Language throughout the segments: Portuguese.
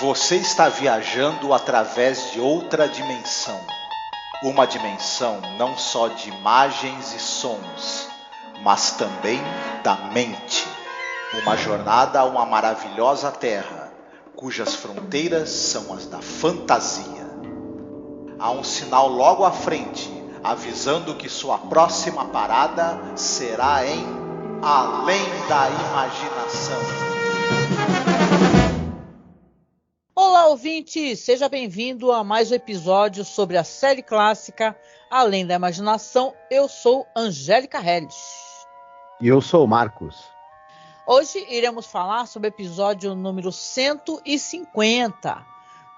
Você está viajando através de outra dimensão. Uma dimensão não só de imagens e sons, mas também da mente. Uma jornada a uma maravilhosa terra, cujas fronteiras são as da fantasia. Há um sinal logo à frente, avisando que sua próxima parada será em Além da Imaginação. Olá, ouvinte! Seja bem-vindo a mais um episódio sobre a série clássica Além da Imaginação. Eu sou Angélica Helles. E eu sou o Marcos. Hoje iremos falar sobre o episódio número 150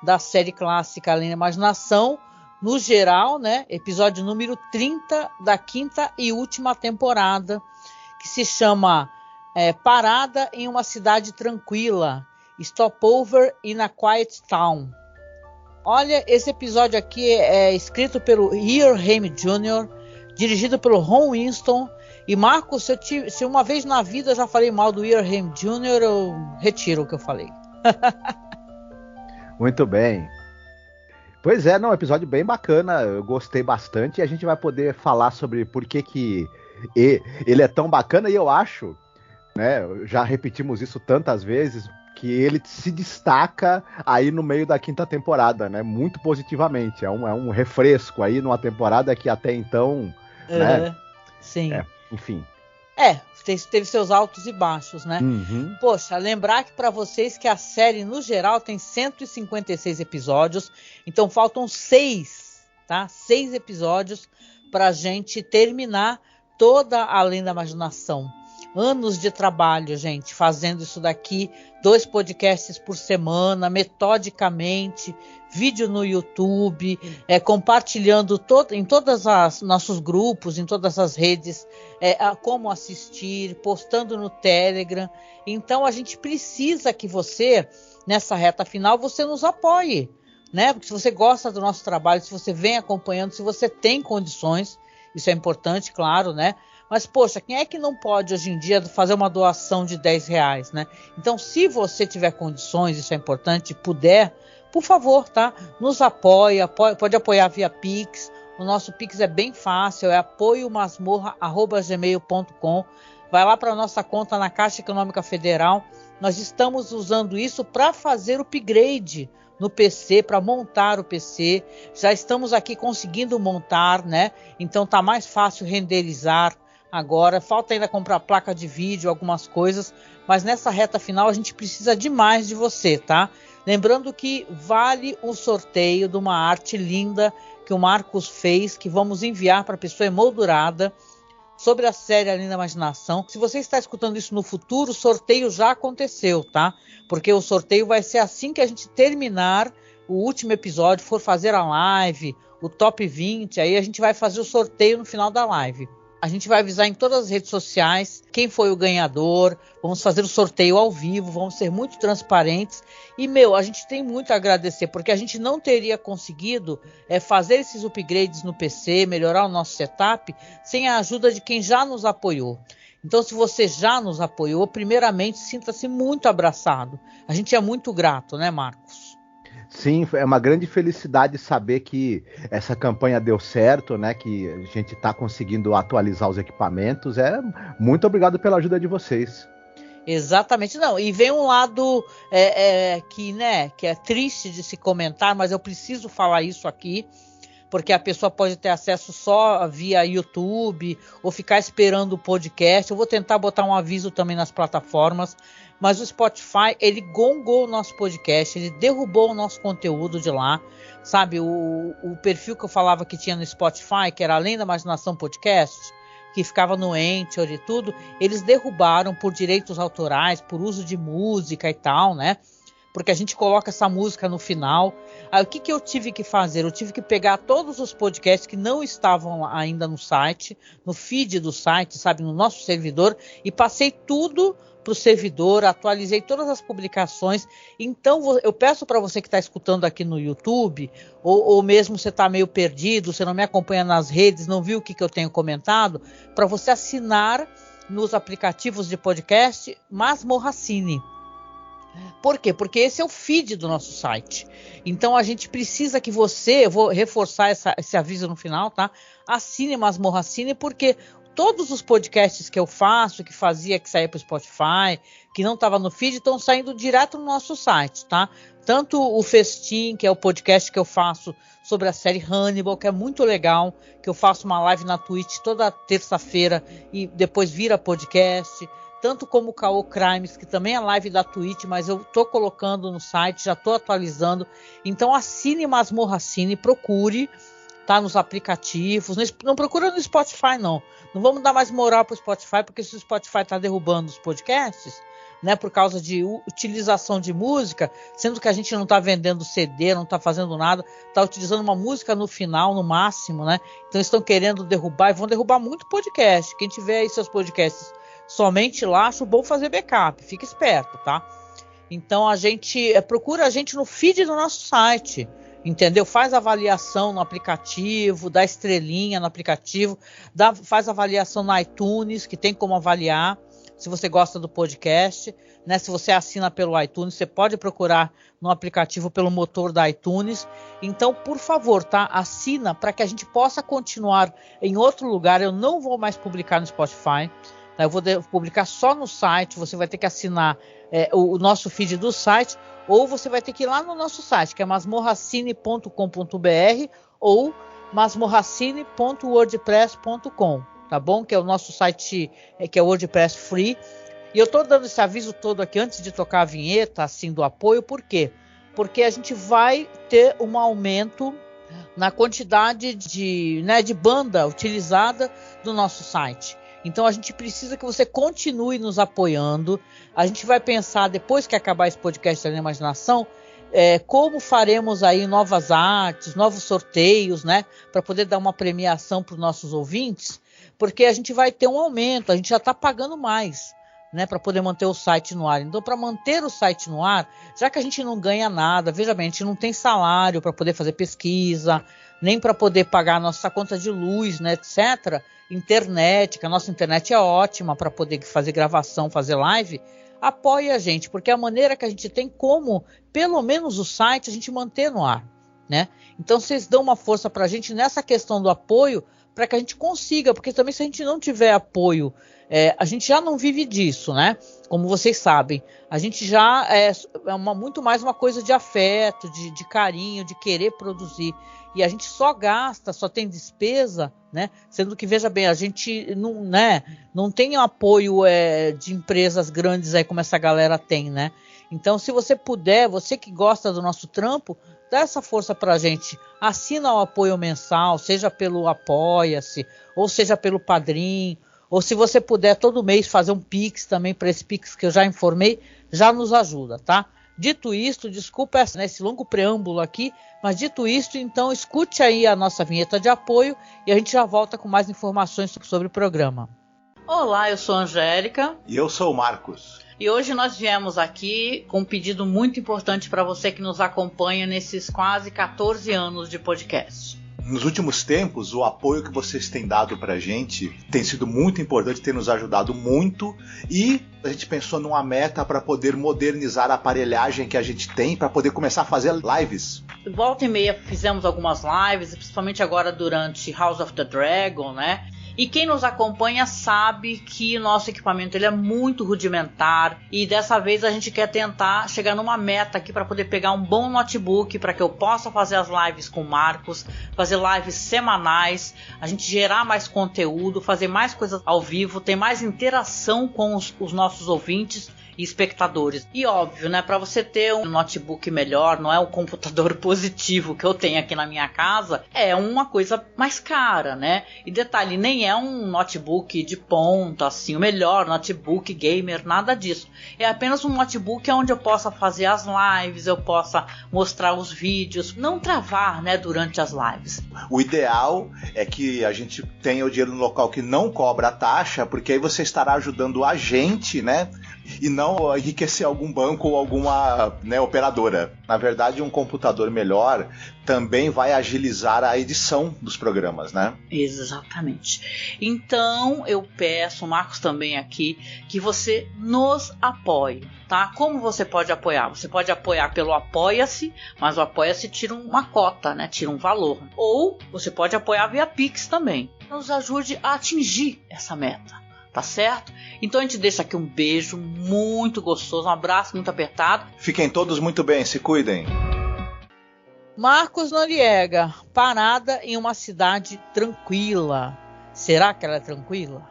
da série clássica Além da Imaginação. No geral, né? Episódio número 30 da quinta e última temporada, que se chama Parada em uma Cidade Tranquila. Stopover in a Quiet Town. Olha, esse episódio aqui é escrito pelo Ian Hamm Jr., dirigido pelo Ron Winston. E Marcos, se uma vez na vida eu já falei mal do Ian Hamm Jr., eu retiro o que eu falei. Muito bem. Pois é, não, episódio bem bacana, eu gostei bastante. E a gente vai poder falar sobre por que ele é tão bacana. E eu acho, né, já repetimos isso tantas vezes, que ele se destaca aí no meio da quinta temporada, né? Muito positivamente. É um refresco aí numa temporada que até então, né? Sim. Enfim. Teve seus altos e baixos, né? Uhum. Poxa, lembrar que para vocês que a série, no geral, tem 156 episódios. Então faltam 6, tá? 6 episódios pra gente terminar toda Além da Imaginação. Anos de trabalho, gente, fazendo isso daqui, 2 podcasts por semana, metodicamente, vídeo no YouTube, compartilhando em todos os nossos grupos, em todas as redes, como assistir, postando no Telegram. Então a gente precisa que você, nessa reta final, você nos apoie, né? Porque se você gosta do nosso trabalho, se você vem acompanhando, se você tem condições, isso é importante, claro, né? Mas, poxa, quem é que não pode hoje em dia fazer uma doação de R$10, né? Então, se você tiver condições, isso é importante, puder, por favor, tá? Nos pode apoiar via Pix. O nosso Pix é bem fácil, é apoiomasmorra@gmail.com. Vai lá para a nossa conta na Caixa Econômica Federal. Nós estamos usando isso para fazer o upgrade no PC, para montar o PC. Já estamos aqui conseguindo montar, né? Então tá mais fácil renderizar. Agora, falta ainda comprar placa de vídeo, algumas coisas, mas nessa reta final a gente precisa demais de você, tá? Lembrando que vale o sorteio de uma arte linda que o Marcos fez, que vamos enviar para a pessoa emoldurada, sobre a série Além da Imaginação. Se você está escutando isso no futuro, o sorteio já aconteceu, tá? Porque o sorteio vai ser assim que a gente terminar o último episódio, for fazer a live, o top 20, aí a gente vai fazer o sorteio no final da live. A gente vai avisar em todas as redes sociais quem foi o ganhador. Vamos fazer o sorteio ao vivo, vamos ser muito transparentes. E, a gente tem muito a agradecer, porque a gente não teria conseguido fazer esses upgrades no PC, melhorar o nosso setup, sem a ajuda de quem já nos apoiou. Então, se você já nos apoiou, primeiramente, sinta-se muito abraçado. A gente é muito grato, né, Marcos? Sim, é uma grande felicidade saber que essa campanha deu certo, né? Que a gente está conseguindo atualizar os equipamentos. Muito obrigado pela ajuda de vocês. Exatamente, não. E vem um lado que é triste de se comentar, mas eu preciso falar isso aqui, porque a pessoa pode ter acesso só via YouTube ou ficar esperando o podcast. Eu vou tentar botar um aviso também nas plataformas. Mas o Spotify, ele gongou o nosso podcast, ele derrubou o nosso conteúdo de lá, sabe? O perfil que eu falava que tinha no Spotify, que era Além da Imaginação Podcast, que ficava no Anchor e tudo, eles derrubaram por direitos autorais, por uso de música e tal, né? Porque a gente coloca essa música no final. Aí o que eu tive que fazer? Eu tive que pegar todos os podcasts que não estavam ainda no site, no feed do site, sabe? No nosso servidor, e passei tudo para o servidor, atualizei todas as publicações. Então eu peço para você que está escutando aqui no YouTube, ou mesmo você está meio perdido, você não me acompanha nas redes, não viu o que eu tenho comentado, para você assinar nos aplicativos de podcast Masmorra Cine. Por quê? Porque esse é o feed do nosso site. Então a gente precisa que você, eu vou reforçar esse aviso no final, tá? Assine Masmorra Cine, porque todos os podcasts que eu faço, que saía para o Spotify, que não estava no feed, estão saindo direto no nosso site, tá? Tanto o Festim, que é o podcast que eu faço sobre a série Hannibal, que é muito legal, que eu faço uma live na Twitch toda terça-feira e depois vira podcast. Tanto como o Caô Crimes, que também é live da Twitch, mas eu tô colocando no site, já tô atualizando. Então assine Masmorra Cine, procure, tá, nos aplicativos. Não procura no Spotify, não. Não vamos dar mais moral pro Spotify, porque se o Spotify tá derrubando os podcasts, né, por causa de utilização de música, sendo que a gente não tá vendendo CD, não tá fazendo nada, tá utilizando uma música no final, no máximo, né? Então estão querendo derrubar, e vão derrubar muito podcast. Quem tiver aí seus podcasts somente lá, acho bom fazer backup, fica esperto, tá? Então a gente procura a gente no feed do nosso site, entendeu? Faz avaliação no aplicativo, dá estrelinha no aplicativo, faz avaliação no iTunes, que tem como avaliar, se você gosta do podcast, né? Se você assina pelo iTunes, você pode procurar no aplicativo pelo motor da iTunes. Então, por favor, tá? Assina para que a gente possa continuar em outro lugar. Eu não vou mais publicar no Spotify. Eu vou publicar só no site. Você vai ter que assinar o nosso feed do site, ou você vai ter que ir lá no nosso site, que é masmorracine.com.br ou masmorracine.wordpress.com, tá bom? Que é o nosso site, que é o WordPress Free. E eu tô dando esse aviso todo aqui antes de tocar a vinheta, assim, do apoio. Por quê? Porque a gente vai ter um aumento na quantidade de banda utilizada do nosso site. Então a gente precisa que você continue nos apoiando. A gente vai pensar, depois que acabar esse podcast da Imaginação, como faremos aí novas artes, novos sorteios, né? Para poder dar uma premiação para os nossos ouvintes, porque a gente vai ter um aumento, a gente já está pagando mais, né? Para poder manter o site no ar. Então, para manter o site no ar, já que a gente não ganha nada, veja bem, a gente não tem salário para poder fazer pesquisa, nem para poder pagar a nossa conta de luz, né, etc., internet, que a nossa internet é ótima para poder fazer gravação, fazer live, apoie a gente, porque é a maneira que a gente tem como, pelo menos o site, a gente manter no ar, né? Então vocês dão uma força para a gente nessa questão do apoio, para que a gente consiga, porque também se a gente não tiver apoio, a gente já não vive disso, né? Como vocês sabem, a gente já muito mais uma coisa de afeto, de carinho, de querer produzir. E a gente só gasta, só tem despesa, né? Sendo que, veja bem, a gente não tem apoio de empresas grandes aí como essa galera tem, né? Então, se você puder, você que gosta do nosso trampo, dá essa força pra gente. Assina o apoio mensal, seja pelo Apoia-se, ou seja pelo Padrim, ou se você puder todo mês fazer um Pix também, para esse Pix que eu já informei, já nos ajuda, tá? Dito isto, desculpa esse longo preâmbulo aqui, mas dito isto, então escute aí a nossa vinheta de apoio e a gente já volta com mais informações sobre o programa. Olá, eu sou a Angélica. E eu sou o Marcos. E hoje nós viemos aqui com um pedido muito importante para você que nos acompanha nesses quase 14 anos de podcast. Nos últimos tempos, o apoio que vocês têm dado pra gente tem sido muito importante, tem nos ajudado muito, e a gente pensou numa meta para poder modernizar a aparelhagem que a gente tem para poder começar a fazer lives. Volta e meia fizemos algumas lives, principalmente agora durante House of the Dragon, né? E quem nos acompanha sabe que nosso equipamento ele é muito rudimentar e dessa vez a gente quer tentar chegar numa meta aqui para poder pegar um bom notebook para que eu possa fazer as lives com o Marcos, fazer lives semanais, a gente gerar mais conteúdo, fazer mais coisas ao vivo, ter mais interação com os nossos ouvintes e espectadores. E óbvio, né, para você ter um notebook melhor, não é o computador positivo que eu tenho aqui na minha casa, é uma coisa mais cara, né? E detalhe, nem é um notebook de ponta, assim, o melhor notebook gamer, nada disso. É apenas um notebook onde eu possa fazer as lives, eu possa mostrar os vídeos, não travar, né, durante as lives. O ideal é que a gente tenha o dinheiro no local que não cobra a taxa, porque aí você estará ajudando a gente, né, e não enriquecer algum banco ou alguma, né, operadora. Na verdade, um computador melhor também vai agilizar a edição dos programas, né? Exatamente. Então, eu peço, Marcos também aqui, que você nos apoie, tá? Como você pode apoiar? Você pode apoiar pelo Apoia-se, mas o Apoia-se tira uma cota, né? Tira um valor. Ou você pode apoiar via Pix também. Nos ajude a atingir essa meta, tá certo? Então a gente deixa aqui um beijo muito gostoso, um abraço muito apertado. Fiquem todos muito bem, se cuidem. Marcos Noriega, parada em uma cidade tranquila. Será que ela é tranquila?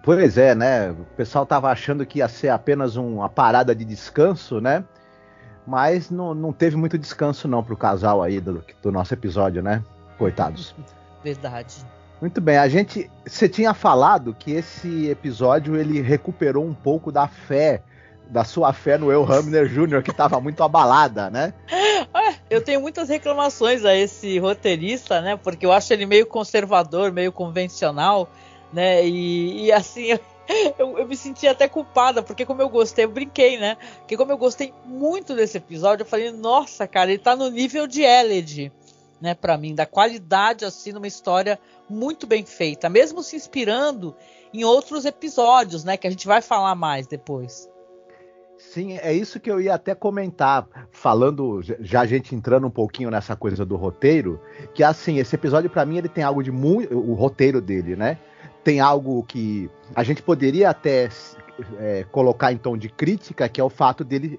Pois é, né? O pessoal tava achando que ia ser apenas uma parada de descanso, né? Mas não teve muito descanso não pro casal aí do nosso episódio, né? Coitados. Verdade. Muito bem, você tinha falado que esse episódio ele recuperou um pouco da sua fé no Earl Hamner Jr., que estava muito abalada, né? Eu tenho muitas reclamações a esse roteirista, né? Porque eu acho ele meio conservador, meio convencional, né? E assim, eu me senti até culpada, porque como eu gostei, eu brinquei, né? Porque como eu gostei muito desse episódio, eu falei, nossa, cara, ele tá no nível de Eled, né? Pra mim, da qualidade, assim, numa história muito bem feita, mesmo se inspirando em outros episódios, né? Que a gente vai falar mais depois. Sim, é isso que eu ia até comentar, falando, já a gente entrando um pouquinho nessa coisa do roteiro, que assim, esse episódio pra mim ele tem algo de muito, o roteiro dele, né? Tem algo que a gente poderia até colocar em tom de crítica, que é o fato dele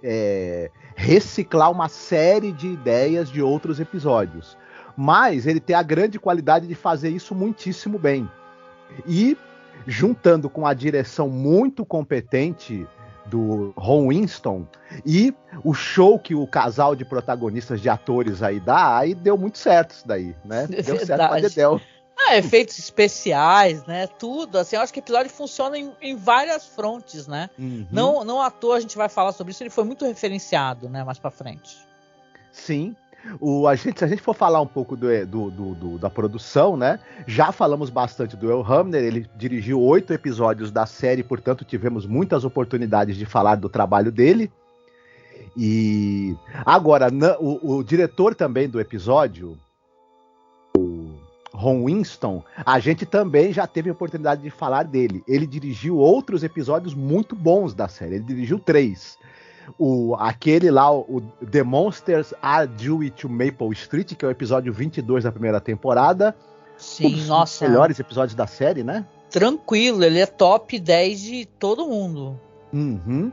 reciclar uma série de ideias de outros episódios. Mas ele tem a grande qualidade de fazer isso muitíssimo bem. E juntando com a direção muito competente do Ron Winston e o show que o casal de protagonistas de atores aí dá, aí deu muito certo isso daí, né? Deu certo pra Dedéu. Efeitos especiais, né? Tudo, assim, eu acho que o episódio funciona em várias frontes, né? Uhum. Não à toa a gente vai falar sobre isso, ele foi muito referenciado, né? Mais pra frente. Sim. Se a gente for falar um pouco da produção, né? Já falamos bastante do Earl Hamner, ele dirigiu 8 episódios da série, portanto tivemos muitas oportunidades de falar do trabalho dele. E agora, o diretor também do episódio, o Ron Winston, a gente também já teve a oportunidade de falar dele. Ele dirigiu outros episódios muito bons da série, ele dirigiu 3. Aquele lá, o The Monsters Are Due to Maple Street, que é o episódio 22 da primeira temporada. Sim, nossa. Um dos melhores episódios da série, né? Tranquilo, ele é top 10 de todo mundo. Uhum.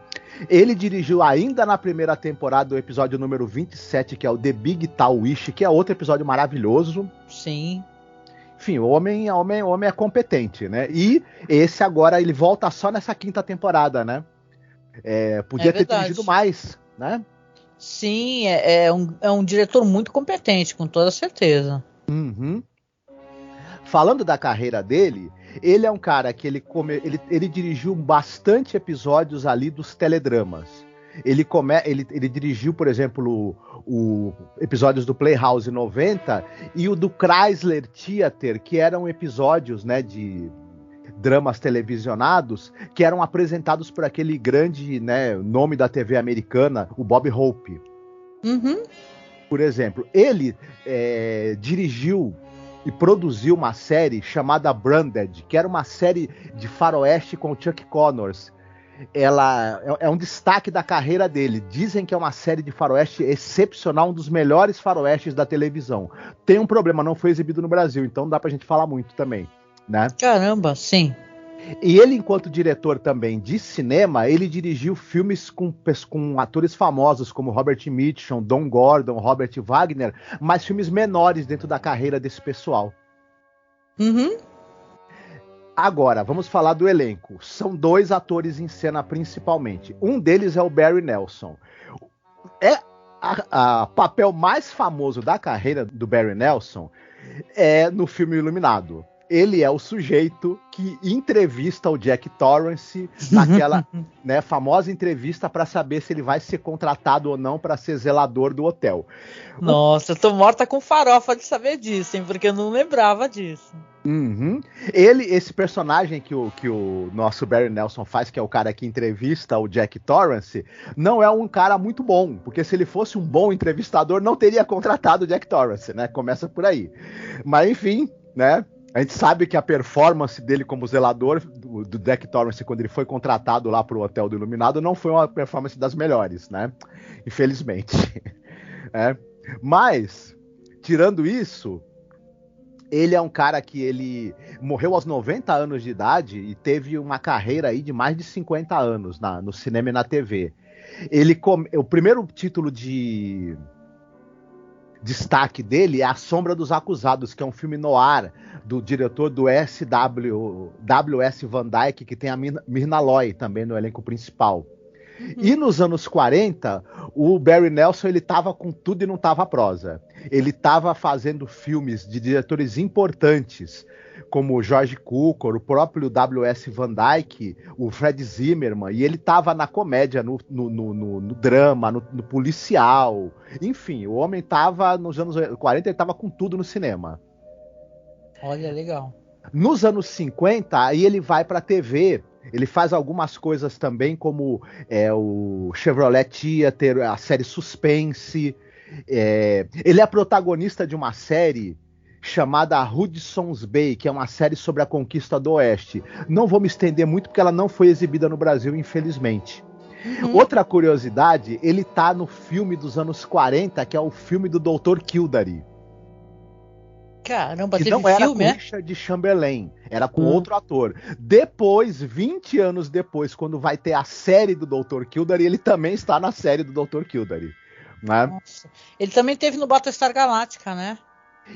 Ele dirigiu ainda na primeira temporada o episódio número 27, que é o The Big Tall Wish, que é outro episódio maravilhoso. Sim. Enfim, o homem é competente, né? E esse agora, ele volta só nessa 5ª temporada, né? Podia ter dirigido mais, né? Sim, é um diretor muito competente, com toda certeza. Uhum. Falando da carreira dele, ele é um cara que ele dirigiu bastante episódios ali dos teledramas. Ele dirigiu, por exemplo, o episódios do Playhouse 90 e o do Chrysler Theater, que eram episódios, né, de dramas televisionados que eram apresentados por aquele grande, né, nome da TV americana, o Bob Hope. Uhum. Por exemplo, ele dirigiu e produziu uma série chamada Branded, que era uma série de faroeste com o Chuck Connors. Ela é um destaque da carreira dele. Dizem que é uma série de faroeste excepcional, um dos melhores faroestes da televisão. Tem um problema, não foi exibido no Brasil, então não dá pra gente falar muito também, né? Caramba, sim. E ele, enquanto diretor também de cinema, ele dirigiu filmes com atores famosos como Robert Mitchum, Don Gordon, Robert Wagner, mas filmes menores dentro da carreira desse pessoal. Uhum. Agora, vamos falar do elenco. São 2 atores em cena principalmente. Um deles é o Barry Nelson. O papel mais famoso da carreira do Barry Nelson é no filme Iluminado. ele é o sujeito que entrevista o Jack Torrance naquela né, famosa entrevista para saber se ele vai ser contratado ou não para ser zelador do hotel. Nossa, eu tô morta com farofa de saber disso, hein? Porque eu não lembrava disso. Uhum. Esse personagem que o nosso Barry Nelson faz, que é o cara que entrevista o Jack Torrance, não é um cara muito bom, porque se ele fosse um bom entrevistador, não teria contratado o Jack Torrance, né? Começa por aí. Mas enfim, né? A gente sabe que a performance dele como zelador do Jack Torrance, quando ele foi contratado lá pro Hotel do Iluminado, não foi uma performance das melhores, né? Infelizmente. É. Mas, tirando isso, ele é um cara que ele morreu aos 90 anos de idade e teve uma carreira aí de mais de 50 anos no cinema e na TV. O primeiro título de destaque dele é A Sombra dos Acusados, que é um filme noir do diretor do W.S. Van Dyke, que tem a Myrna Loy também no elenco principal. E nos anos 40, o Barry Nelson ele estava com tudo e não estava prosa. Ele estava fazendo filmes de diretores importantes, como o George Cukor, o próprio W.S. Van Dyke, o Fred Zimmerman, e ele estava na comédia, no drama, no policial. Enfim, o homem estava, nos anos 40, ele estava com tudo no cinema. Olha, legal. Nos anos 50, aí ele vai para a TV. Ele faz algumas coisas também, como o Chevrolet Theater, a série Suspense. Ele é protagonista de uma série chamada Hudson's Bay, que é uma série sobre a conquista do Oeste. Não vou me estender muito, porque ela não foi exibida no Brasil, infelizmente. Outra curiosidade, ele tá no filme dos anos 40, que é o filme do Dr. Kildare. Caramba, teve não era filme, com Richard Chamberlain, era com outro ator. Depois, 20 anos depois, quando vai ter a série do Dr. Kildare, ele também está na série do Dr. Kildare. Né? Nossa. Ele também teve no Battlestar Galactica, né?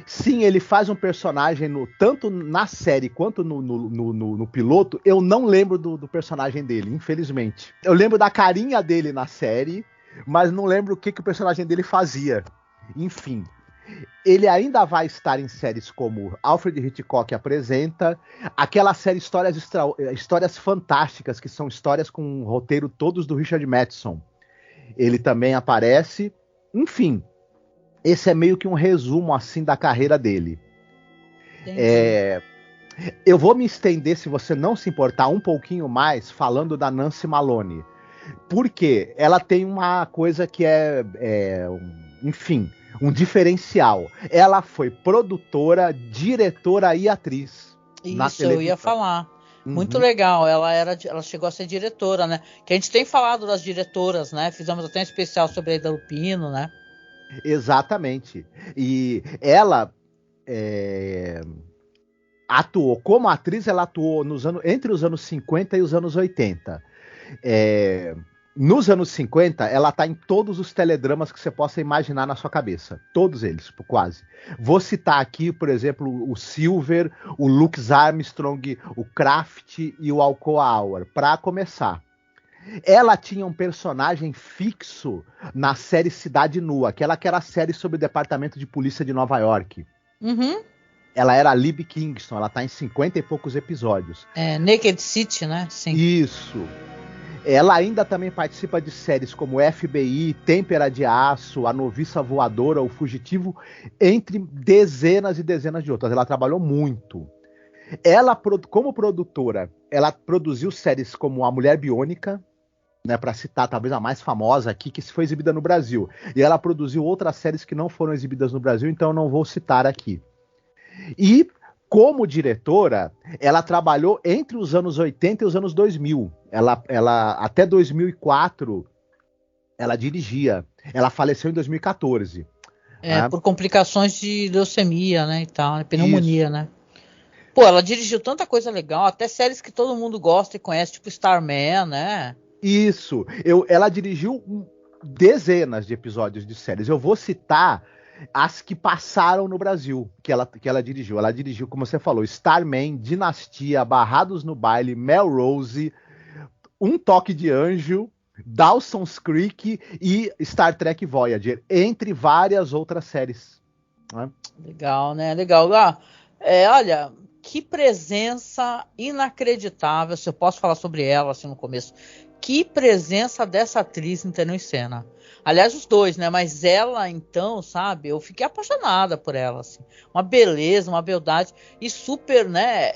Sim, ele faz um personagem tanto na série quanto no piloto. Eu não lembro do personagem dele, infelizmente. Eu lembro da carinha dele na série, mas não lembro o que o personagem dele fazia. Enfim. Ele ainda vai estar em séries como Alfred Hitchcock Apresenta, aquela série Histórias Fantásticas, que são histórias com um roteiro todos do Richard Matheson. Ele também aparece. Enfim, esse é meio que um resumo assim da carreira dele. Eu vou me estender, se você não se importar, um pouquinho mais falando da Nancy Malone. Porque ela tem uma coisa que enfim, um diferencial. Ela foi produtora, diretora e atriz. Isso, eu ia falar. Muito legal. Ela chegou a ser diretora, né? Que a gente tem falado das diretoras, né? Fizemos até um especial sobre a Ida Lupino, né? Exatamente. E ela atuou como atriz, ela atuou entre os anos 50 e os anos 80. Nos anos 50, ela tá em todos os teledramas que você possa imaginar na sua cabeça. Todos eles, quase. Vou citar aqui, por exemplo, o Silver, o Lux Armstrong, o Kraft e o Alcoa Hour, para começar. Ela tinha um personagem fixo na série Cidade Nua, aquela que era a série sobre o Departamento de Polícia de Nova York. Ela era a Libby Kingston, ela tá em 50 e poucos episódios. Naked City, né? Sim. Isso. Ela ainda também participa de séries como FBI, Têmpera de Aço, A Noviça Voadora, O Fugitivo, entre dezenas e dezenas de outras. Ela trabalhou muito. Ela, como produtora, ela produziu séries como A Mulher Biônica, né, para citar talvez a mais famosa aqui, que foi exibida no Brasil. E ela produziu outras séries que não foram exibidas no Brasil, então eu não vou citar aqui. E, como diretora, ela trabalhou entre os anos 80 e os anos 2000. Ela até 2004, ela dirigia. Ela faleceu em 2014. Né? Por complicações de leucemia, né, e tal, pneumonia, né? Pô, ela dirigiu tanta coisa legal, até séries que todo mundo gosta e conhece, tipo Starman, né? Isso. Ela dirigiu dezenas de episódios de séries. Eu vou citar as que passaram no Brasil, que ela dirigiu. Ela dirigiu, como você falou, Starman, Dinastia, Barrados no Baile, Melrose, Um Toque de Anjo, Dawson's Creek e Star Trek Voyager, entre várias outras séries. Né? Legal, né? Legal. Olha, que presença inacreditável, se eu posso falar sobre ela assim no começo, que presença dessa atriz entrando em cena. Aliás, os dois, né? Mas ela, então, sabe? Eu fiquei apaixonada por ela, assim. Uma beleza, uma beldade. E super, né?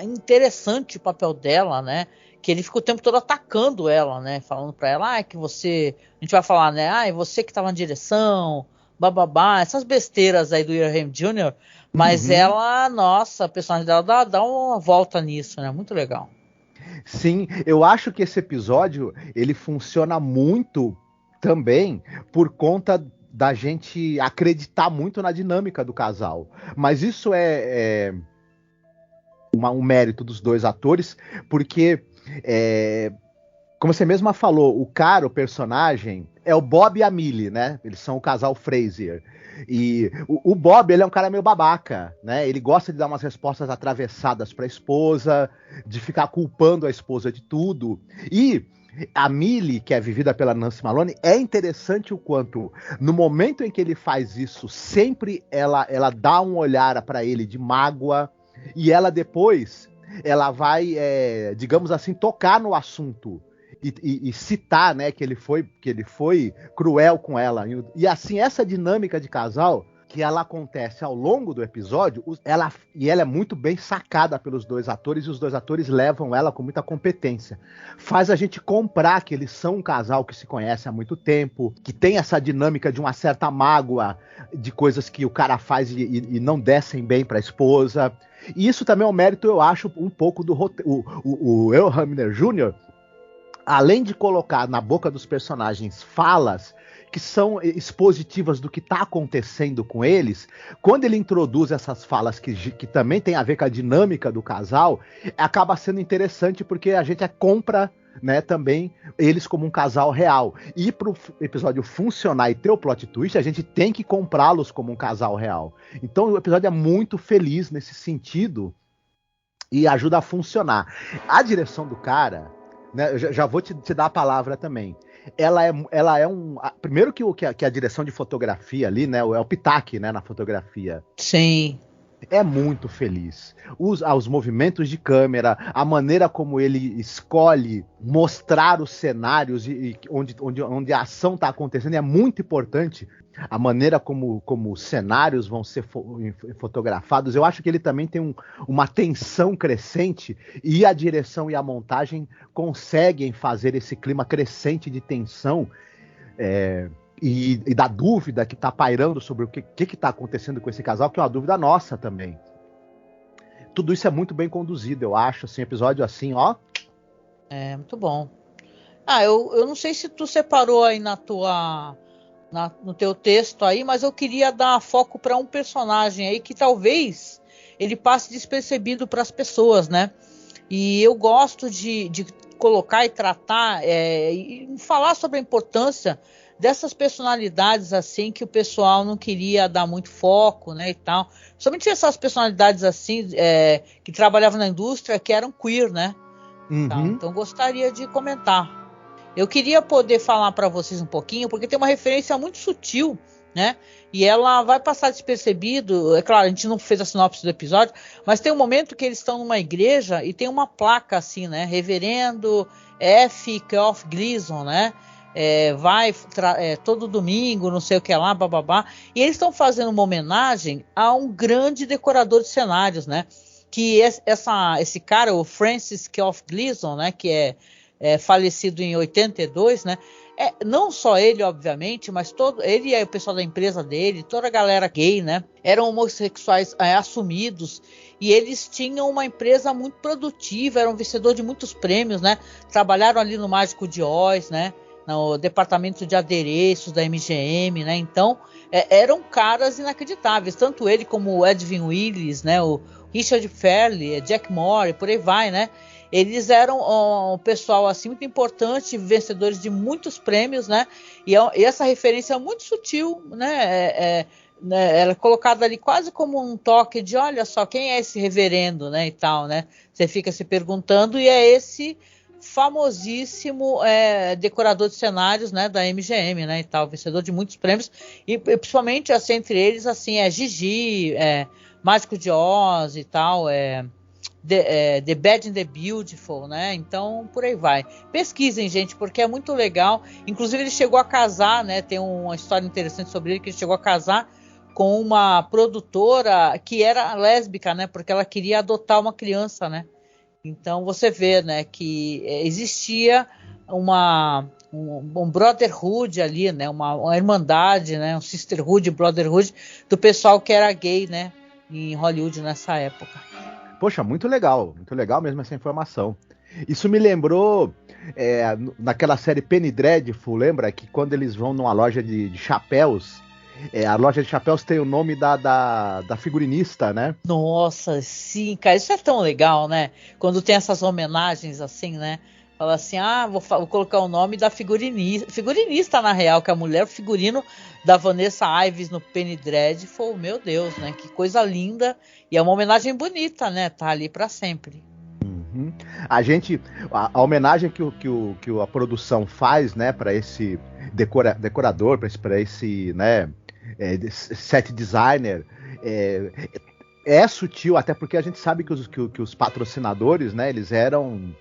Interessante o papel dela, né? Que ele fica o tempo todo atacando ela, né? Falando pra ela, que você... A gente vai falar, né? Você que tava na direção, bababá. Essas besteiras aí do Earham Jr., mas ela, nossa, a personagem dela dá uma volta nisso, né? Muito legal. Sim, eu acho que esse episódio, ele funciona muito também por conta da gente acreditar muito na dinâmica do casal. Mas isso é um mérito dos dois atores, porque, como você mesma falou, o personagem, é o Bob e a Millie, né? Eles são o casal Fraser. E o Bob, ele é um cara meio babaca, né? Ele gosta de dar umas respostas atravessadas para a esposa, de ficar culpando a esposa de tudo. E a Millie, que é vivida pela Nancy Malone, é interessante o quanto, no momento em que ele faz isso, sempre ela dá um olhar para ele de mágoa, e ela depois, ela vai, digamos assim, tocar no assunto. E citar, né, que ele foi cruel com ela. E assim, essa dinâmica de casal, que ela acontece ao longo do episódio, ela é muito bem sacada pelos dois atores, e os dois atores levam ela com muita competência. Faz a gente comprar que eles são um casal que se conhece há muito tempo, que tem essa dinâmica de uma certa mágoa de coisas que o cara faz e não descem bem para a esposa. E isso também é um mérito, eu acho, um pouco do roteiro. O Earl Hamner Jr., além de colocar na boca dos personagens falas que são expositivas do que está acontecendo com eles, quando ele introduz essas falas que também tem a ver com a dinâmica do casal, acaba sendo interessante porque a gente compra, né, também eles como um casal real. E para o episódio funcionar e ter o plot twist, a gente tem que comprá-los como um casal real. Então o episódio é muito feliz nesse sentido e ajuda a funcionar. A direção do cara... Né, eu já vou te dar a palavra também. Ela é um... Primeiro que a direção de fotografia ali, né? É o Pitaque, né, na fotografia. Sim. É muito feliz. Os movimentos de câmera, a maneira como ele escolhe mostrar os cenários e onde a ação está acontecendo é muito importante. A maneira como os cenários vão ser fotografados, eu acho que ele também tem uma tensão crescente, e a direção e a montagem conseguem fazer esse clima crescente de tensão e da dúvida que está pairando sobre o que está acontecendo com esse casal, que é uma dúvida nossa também. Tudo isso é muito bem conduzido, eu acho, assim, episódio assim, ó. É, muito bom. Eu não sei se tu separou aí no teu texto aí, mas eu queria dar foco para um personagem aí que talvez ele passe despercebido para as pessoas, né? E eu gosto de colocar e tratar e falar sobre a importância dessas personalidades assim que o pessoal não queria dar muito foco, né, e tal. Somente essas personalidades assim que trabalhavam na indústria, que eram queer, né? Tá, então gostaria de comentar. Eu queria poder falar para vocês um pouquinho, porque tem uma referência muito sutil, né? E ela vai passar despercebido. É claro, a gente não fez a sinopse do episódio, mas tem um momento que eles estão numa igreja e tem uma placa assim, né? Reverendo F. Geoff Gleason, né? Vai todo domingo, não sei o que lá, bababá. E eles estão fazendo uma homenagem a um grande decorador de cenários, né? Que esse cara, o Francis Geoff Gleason, né? Que é falecido em 82, né? Não só ele, obviamente, mas ele e o pessoal da empresa dele, toda a galera gay, né? Eram homossexuais assumidos, e eles tinham uma empresa muito produtiva, eram vencedor de muitos prêmios, né? Trabalharam ali no Mágico de Oz, né? No departamento de adereços da MGM, né? Então, eram caras inacreditáveis, tanto ele como o Edwin Willis, né? O Richard Fairley, Jack Moore, por aí vai, né? Eles eram um pessoal assim muito importante, vencedores de muitos prêmios, né? E essa referência é muito sutil, né? Ela é colocada ali quase como um toque de, olha só, quem é esse reverendo, né? E tal, né? Você fica se perguntando, e é esse famosíssimo decorador de cenários, né? Da MGM, né? E tal, vencedor de muitos prêmios, e principalmente assim, entre eles, assim, Gigi, Mágico de Oz e tal, The Bad and the Beautiful, né? Então, por aí vai. Pesquisem, gente, porque é muito legal. Inclusive, ele chegou a casar, né? Tem uma história interessante sobre ele, que ele chegou a casar com uma produtora que era lésbica, né? Porque ela queria adotar uma criança, né? Então, você vê, né, que existia um brotherhood ali, né? Uma irmandade, né? Um sisterhood, brotherhood do pessoal que era gay, né? Em Hollywood nessa época. Poxa, muito legal mesmo essa informação. Isso me lembrou naquela série Penny Dreadful, lembra? Que quando eles vão numa loja de chapéus, a loja de chapéus tem o nome da figurinista, né? Nossa, sim, cara, isso é tão legal, né? Quando tem essas homenagens assim, né? Fala assim, vou colocar o nome da figurinista na real, que é a mulher figurino da Vanessa Ives no Penny Dreadful, meu Deus, né? Que coisa linda, e é uma homenagem bonita, né? Tá ali para sempre. Uhum. A homenagem que a produção faz, né, para esse decorador, para esse, né, set designer, é sutil, até porque a gente sabe que os patrocinadores, né, eles eram,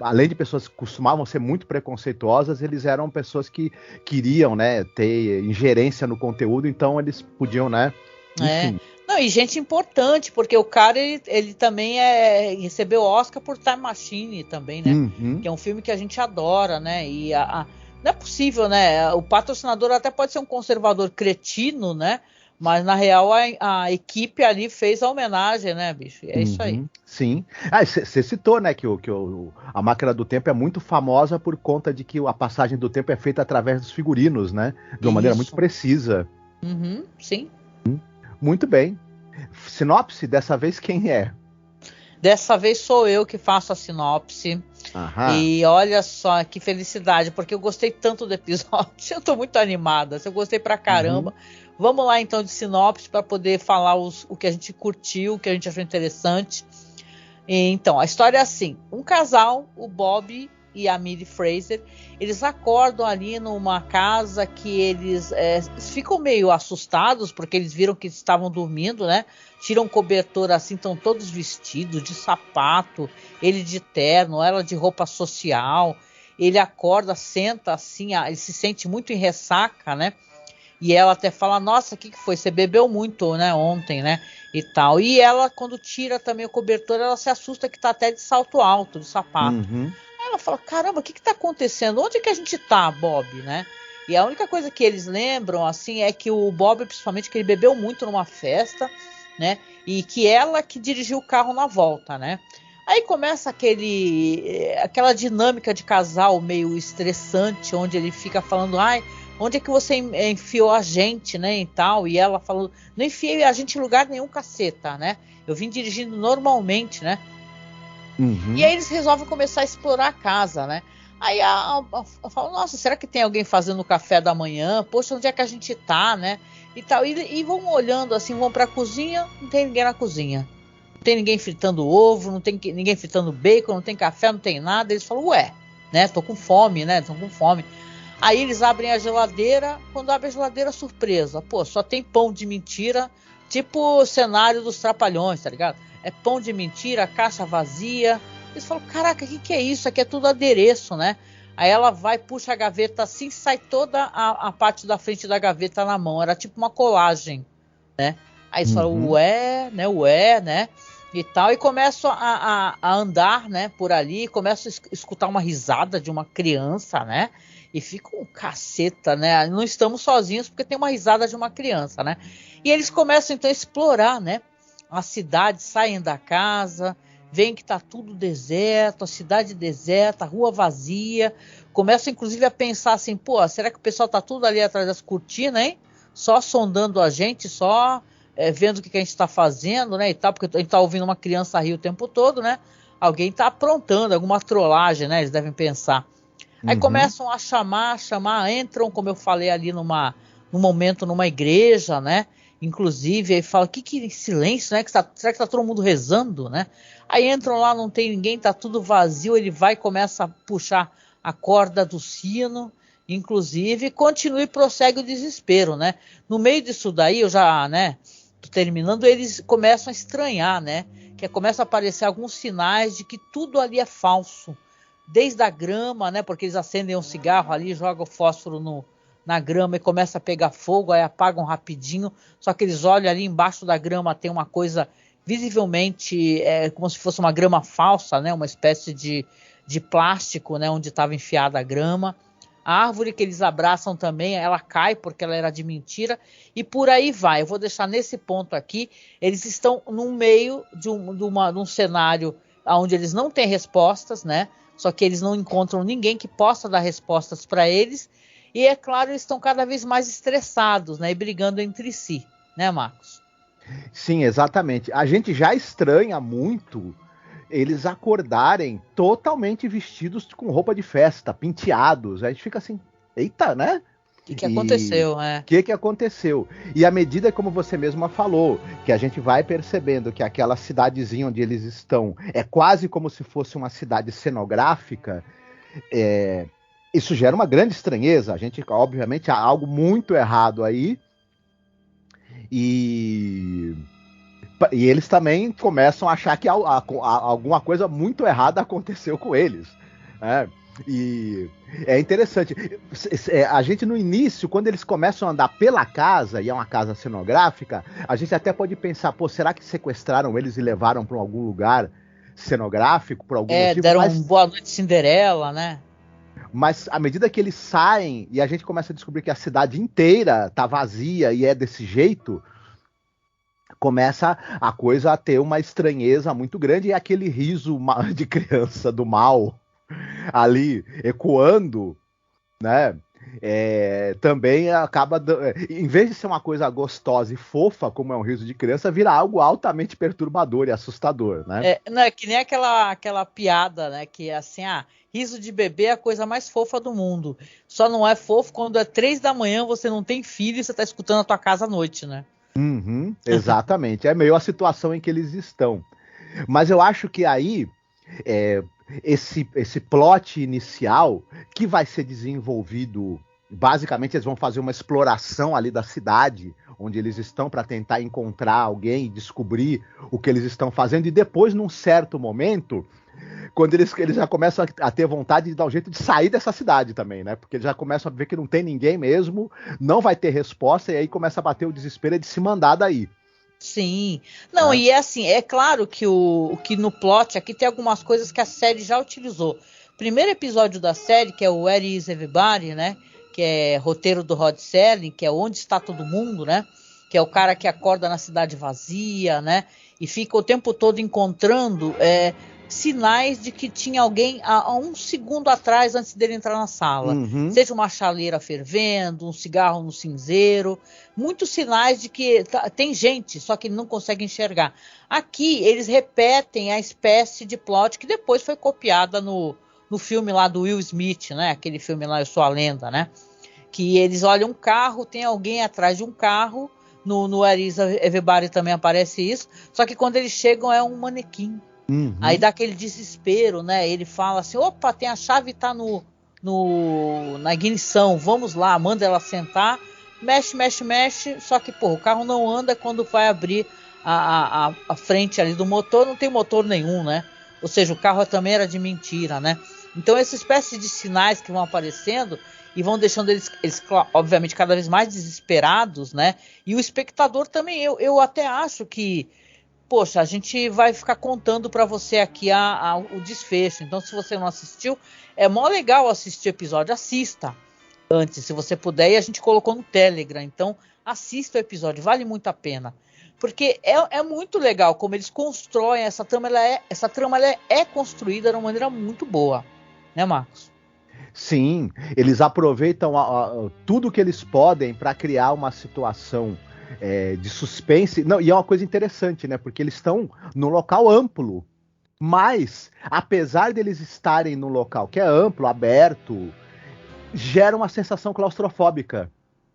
além de pessoas que costumavam ser muito preconceituosas, eles eram pessoas que queriam, né, ter ingerência no conteúdo, então eles podiam, né, enfim. Não, e gente importante, porque o cara, ele também recebeu Oscar por Time Machine também, né? Uhum. Que é um filme que a gente adora, né? E não é possível, né? O patrocinador até pode ser um conservador cretino, né? Mas, na real, a equipe ali fez a homenagem, né, bicho? É isso aí. Sim. Você citou, né, que a Máquina do Tempo é muito famosa por conta de que a passagem do tempo é feita através dos figurinos, né? De uma maneira muito precisa. Uhum, sim. Muito bem. Sinopse, dessa vez quem é? Dessa vez sou eu que faço a sinopse. Aham. E olha só que felicidade, porque eu gostei tanto do episódio. Eu tô muito animada, eu gostei pra caramba. Vamos lá então de sinopse para poder falar o que a gente curtiu, o que a gente achou interessante. Então, a história é assim: um casal, o Bob e a Millie Fraser, eles acordam ali numa casa que eles ficam meio assustados porque eles viram que estavam dormindo, né? Tiram cobertor assim, estão todos vestidos de sapato, ele de terno, ela de roupa social. Ele acorda, senta assim, ele se sente muito em ressaca, né? E ela até fala, nossa, o que foi? Você bebeu muito, né, ontem, né? E tal. E ela, quando tira também o cobertor, ela se assusta que tá até de salto alto, de sapato. Aí ela fala, caramba, o que tá acontecendo? Onde é que a gente tá, Bob, né? E a única coisa que eles lembram, assim, é que o Bob, principalmente, que ele bebeu muito numa festa, né? E que ela que dirigiu o carro na volta, né? Aí começa aquela dinâmica de casal meio estressante, onde ele fica falando, onde é que você enfiou a gente, né, e tal, e ela falando, não enfiei a gente em lugar nenhum, caceta, né, eu vim dirigindo normalmente, né, e aí eles resolvem começar a explorar a casa, né, aí eu falo, nossa, será que tem alguém fazendo o café da manhã, poxa, onde é que a gente tá, né, e tal, e vão olhando assim, vão pra cozinha, não tem ninguém na cozinha, não tem ninguém fritando ovo, não tem ninguém fritando bacon, não tem café, não tem nada, eles falam, ué, né, tô com fome, né, tô com fome. Aí eles abrem a geladeira, quando abrem a geladeira, surpresa. Pô, só tem pão de mentira, tipo o cenário dos Trapalhões, tá ligado? É pão de mentira, caixa vazia. Eles falam, caraca, o que é isso? Aqui é tudo adereço, né? Aí ela vai, puxa a gaveta assim, sai toda a parte da frente da gaveta na mão. Era tipo uma colagem, né? Aí eles falam, ué, né? E tal, e começam a andar, né, por ali, começam a escutar uma risada de uma criança, né? E fica um caceta, né? Não estamos sozinhos porque tem uma risada de uma criança, né? E eles começam então a explorar, né? A cidade, saem da casa, veem que tá tudo deserto, a cidade deserta, a rua vazia. Começam inclusive a pensar assim, pô, será que o pessoal tá tudo ali atrás das cortinas, hein? Só sondando a gente, só vendo o que a gente tá fazendo, né? E tal, porque a gente tá ouvindo uma criança rir o tempo todo, né? Alguém tá aprontando alguma trollagem, né? Eles devem pensar. Aí começam a chamar, entram, como eu falei ali num momento numa igreja, né? Inclusive, aí fala, que silêncio, né? Será que tá todo mundo rezando, né? Aí entram lá, não tem ninguém, tá tudo vazio, ele vai e começa a puxar a corda do sino, inclusive, continua e prossegue o desespero, né? No meio disso daí, eu já, né? terminando, eles começam a estranhar, né? Que começam a aparecer alguns sinais de que tudo ali é falso. Desde a grama, né? Porque eles acendem um cigarro ali, jogam fósforo na grama e começa a pegar fogo, aí apagam rapidinho. Só que eles olham ali embaixo da grama, tem uma coisa visivelmente como se fosse uma grama falsa, né? Uma espécie de plástico, né? Onde estava enfiada a grama. A árvore que eles abraçam também, ela cai porque ela era de mentira, e por aí vai. Eu vou deixar nesse ponto aqui. Eles estão no meio de um cenário onde eles não têm respostas, né? Só que eles não encontram ninguém que possa dar respostas para eles. E é claro, eles estão cada vez mais estressados, né? E brigando entre si, né, Marcos? Sim, exatamente. A gente já estranha muito eles acordarem totalmente vestidos com roupa de festa, penteados. A gente fica assim, eita, né? O que aconteceu, O que aconteceu? E à medida, como você mesma falou, que a gente vai percebendo que aquela cidadezinha onde eles estão é quase como se fosse uma cidade cenográfica, isso gera uma grande estranheza. A gente, obviamente, há algo muito errado aí. E eles também começam a achar que alguma coisa muito errada aconteceu com eles. Né? E é interessante. A gente, no início, quando eles começam a andar pela casa, e é uma casa cenográfica, a gente até pode pensar, pô, será que sequestraram eles e levaram para algum lugar cenográfico, por algum motivo? Deram um Boa Noite Cinderela, né? Mas à medida que eles saem e a gente começa a descobrir que a cidade inteira tá vazia e é desse jeito, começa a coisa a ter uma estranheza muito grande, e aquele riso de criança do mal ali ecoando, né? Também acaba, em vez de ser uma coisa gostosa e fofa, como é um riso de criança, vira algo altamente perturbador e assustador, né? Não é que nem aquela piada, né? Que é assim, riso de bebê é a coisa mais fofa do mundo. Só não é fofo quando é 3 da manhã, você não tem filho e você tá escutando a tua casa à noite, né? Uhum, exatamente. É meio a situação em que eles estão. Mas eu acho que aí esse plot inicial que vai ser desenvolvido, basicamente eles vão fazer uma exploração ali da cidade onde eles estão para tentar encontrar alguém e descobrir o que eles estão fazendo, e depois, num certo momento, quando eles já começam a ter vontade de dar um jeito de sair dessa cidade também, né? Porque eles já começam a ver que não tem ninguém mesmo, não vai ter resposta, e aí começa a bater o desespero de se mandar daí. Sim. Não, e é assim, é claro que que no plot aqui tem algumas coisas que a série já utilizou. Primeiro episódio da série, que é o Where is Everybody, né? Que é roteiro do Rod Serling, que é Onde Está Todo Mundo, né? Que é o cara que acorda na cidade vazia, né? E fica o tempo todo encontrando sinais de que tinha alguém há um segundo atrás, antes dele entrar na sala. Uhum. Seja uma chaleira fervendo, um cigarro no cinzeiro. Muitos sinais de que tem gente, só que ele não consegue enxergar. Aqui, eles repetem a espécie de plot que depois foi copiada no filme lá do Will Smith, né? Aquele filme lá, Eu Sou a Lenda, né? Que eles olham um carro, tem alguém atrás de um carro. No Arisa Everybody também aparece isso. Só que quando eles chegam é um manequim. Uhum. Aí dá aquele desespero, né? Ele fala assim, opa, tem a chave, tá na ignição, vamos lá, manda ela sentar, mexe, só que, o carro não anda. Quando vai abrir a frente ali do motor, não tem motor nenhum, né? Ou seja, o carro também era de mentira, né? Então essa espécie de sinais que vão aparecendo e vão deixando eles obviamente, cada vez mais desesperados, né? E o espectador também, eu até acho que, poxa, a gente vai ficar contando para você aqui o desfecho. Então, se você não assistiu, é mó legal assistir o episódio. Assista antes, se você puder. E a gente colocou no Telegram. Então, assista o episódio. Vale muito a pena. Porque é muito legal como eles constroem essa trama. Essa trama é construída de uma maneira muito boa. Né, Marcos? Sim, eles aproveitam tudo que eles podem para criar uma situação de suspense. Não, e é uma coisa interessante, né? Porque eles estão num local amplo. Mas, apesar deles estarem num local que é amplo, aberto, gera uma sensação claustrofóbica.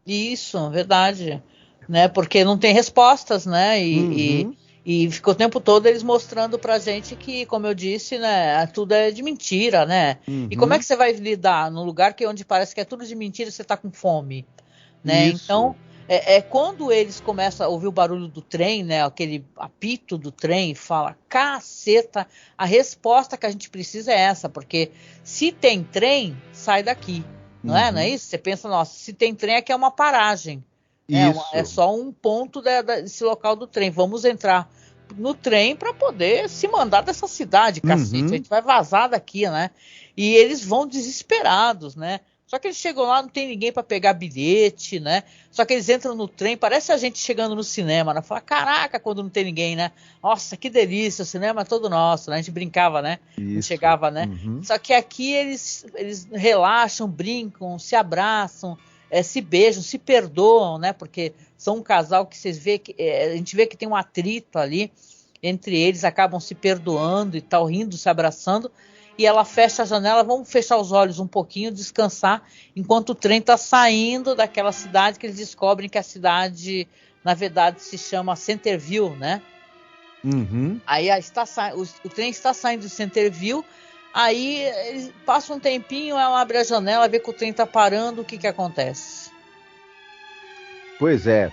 Isso, verdade. Né? Porque não tem respostas, né? E ficou o tempo todo eles mostrando pra gente que, como eu disse, né, tudo é de mentira, né? Uhum. E como é que você vai lidar num lugar onde parece que é tudo de mentira e você tá com fome? Né? Então, Quando eles começam a ouvir o barulho do trem, né, aquele apito do trem, fala, caceta, a resposta que a gente precisa é essa, porque se tem trem, sai daqui, não é? Não é isso? Você pensa, nossa, se tem trem aqui é uma paragem, é só um ponto desse local do trem, vamos entrar no trem para poder se mandar dessa cidade, cacete, a gente vai vazar daqui, né? E eles vão desesperados, né? Só que eles chegam lá, não tem ninguém para pegar bilhete, né? Só que eles entram no trem, parece a gente chegando no cinema, né? Fala, caraca, quando não tem ninguém, né? Nossa, que delícia, o cinema é todo nosso, né? A gente brincava, né? Isso. Chegava, né? Só que aqui eles relaxam, brincam, se abraçam, se beijam, se perdoam, né? Porque são um casal que vocês vê que a gente vê que tem um atrito ali entre eles, acabam se perdoando e tal, rindo, se abraçando. E ela fecha a janela, vamos fechar os olhos um pouquinho, descansar, enquanto o trem está saindo daquela cidade, que eles descobrem que a cidade, na verdade, se chama Centerville, né? Aí o trem está saindo de Centerville, aí eles passam um tempinho, ela abre a janela, vê que o trem está parando, o que acontece? Pois é.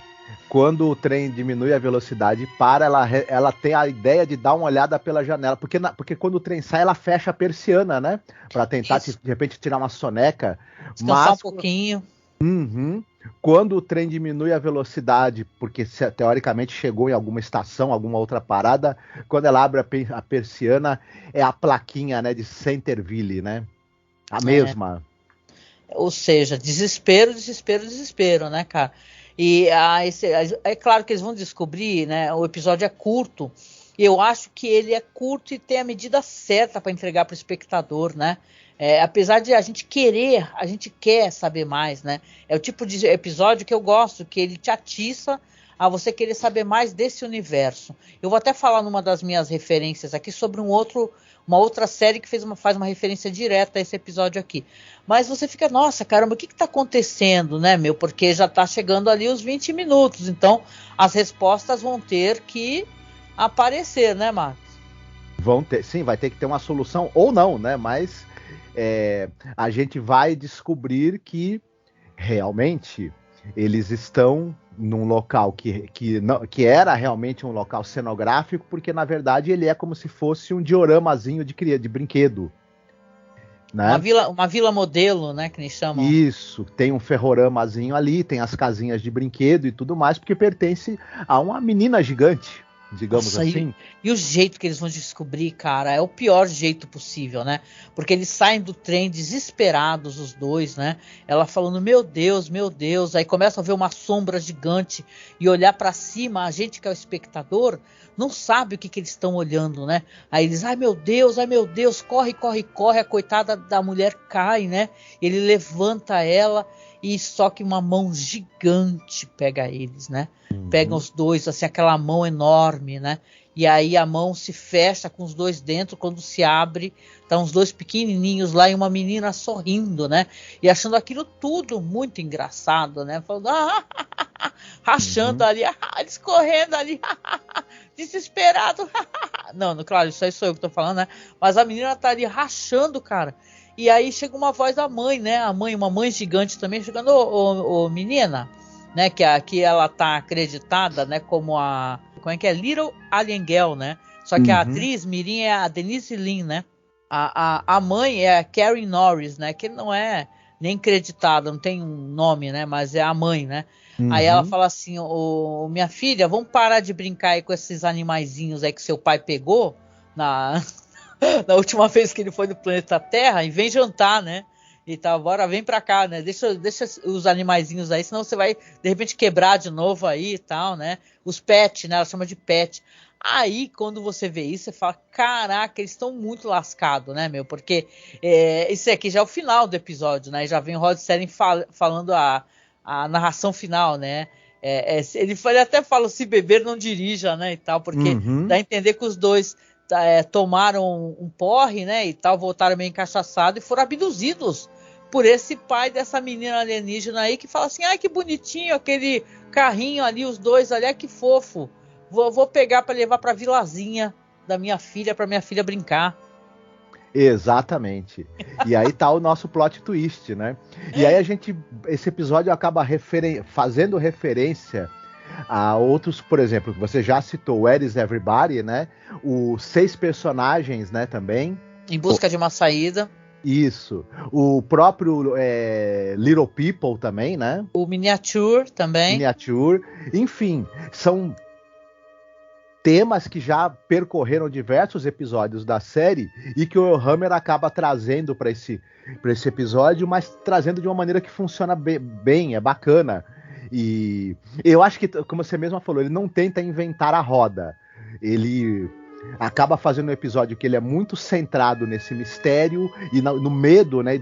Quando o trem diminui a velocidade, ela tem a ideia de dar uma olhada pela janela, porque quando o trem sai, ela fecha a persiana, né? Para tentar, de repente, tirar uma soneca. Descansar um pouquinho. Quando o trem diminui a velocidade, porque teoricamente chegou em alguma estação, alguma outra parada, quando ela abre a persiana, é a plaquinha, né, de Centerville, né? A mesma. Ou seja, desespero, desespero, desespero, né, cara? E é claro que eles vão descobrir, né? O episódio é curto. E eu acho que ele é curto e tem a medida certa para entregar para o espectador, né? Apesar de a gente quer saber mais, né? É o tipo de episódio que eu gosto, que ele te atiça a você querer saber mais desse universo. Eu vou até falar numa das minhas referências aqui sobre uma outra série que faz uma referência direta a esse episódio aqui. Mas você fica, nossa, caramba, o que está acontecendo, né, meu? Porque já está chegando ali os 20 minutos, então as respostas vão ter que aparecer, né, Marcos? Sim, vai ter que ter uma solução, ou não, né? Mas a gente vai descobrir que realmente eles estão num local que era realmente um local cenográfico, porque na verdade ele é como se fosse um dioramazinho de brinquedo, né? Uma vila modelo, né, que eles chamam. Isso, tem um ferroramazinho ali, tem as casinhas de brinquedo e tudo mais, porque pertence a uma menina gigante, digamos. Nossa, assim. E o jeito que eles vão descobrir, cara, é o pior jeito possível, né? Porque eles saem do trem desesperados, os dois, né? Ela falando, meu Deus, aí começa a ver uma sombra gigante e olhar pra cima, a gente que é o espectador não sabe o que eles estão olhando, né? Aí eles, ai meu Deus, corre, a coitada da mulher cai, né? Ele levanta ela e só que uma mão gigante pega eles, né? Pegam os dois, assim, aquela mão enorme, né? E aí a mão se fecha com os dois dentro, quando se abre, estão os dois pequenininhos lá e uma menina sorrindo, né? E achando aquilo tudo muito engraçado, né? Falando, rachando ali, eles correndo ali, desesperado. Não, claro, isso aí sou eu que tô falando, né? Mas a menina tá ali rachando, cara. E aí chega uma voz da mãe, né? Uma mãe gigante também, chegando, ô menina, né? Que aqui ela tá acreditada, né? Como é que é? Little Alien Girl, né? Só que a atriz mirim é a Denise Lin, né? A mãe é a Karen Norris, né? Que não é nem creditada, não tem um nome, né? Mas é a mãe, né? Aí ela fala assim, minha filha, vamos parar de brincar aí com esses animaizinhos aí que seu pai pegou na última vez que ele foi no planeta Terra e vem jantar, né? E tal, bora, vem pra cá, né? Deixa os animaizinhos aí, senão você vai, de repente, quebrar de novo aí e tal, né? Os pets, né? Ela chama de pet. Aí, quando você vê isso, você fala, caraca, eles estão muito lascados, né, meu? Porque isso aqui já é o final do episódio, né? Já vem o Rod Serling falando a narração final, né? Ele até fala, se beber, não dirija, né? E tal, porque dá a entender que os dois tomaram um porre, né? E tal, voltaram meio encachaçados e foram abduzidos por esse pai dessa menina alienígena aí, que fala assim, ai, que bonitinho, aquele carrinho ali, os dois ali, ai, que fofo. Vou pegar para levar para a vilazinha da minha filha, para minha filha brincar. Exatamente. E aí tá o nosso plot twist, né? E aí esse episódio acaba fazendo referência a outros, por exemplo, que você já citou, Where is Everybody, né? Os 6 personagens, né, também. Em busca de uma saída. Isso. O próprio Little People também, né? O Miniature também. Miniature. Enfim, são temas que já percorreram diversos episódios da série e que o Hammer acaba trazendo para esse episódio, mas trazendo de uma maneira que funciona bem, é bacana. E eu acho que, como você mesma falou, ele não tenta inventar a roda. Ele acaba fazendo um episódio que ele é muito centrado nesse mistério e no medo, né,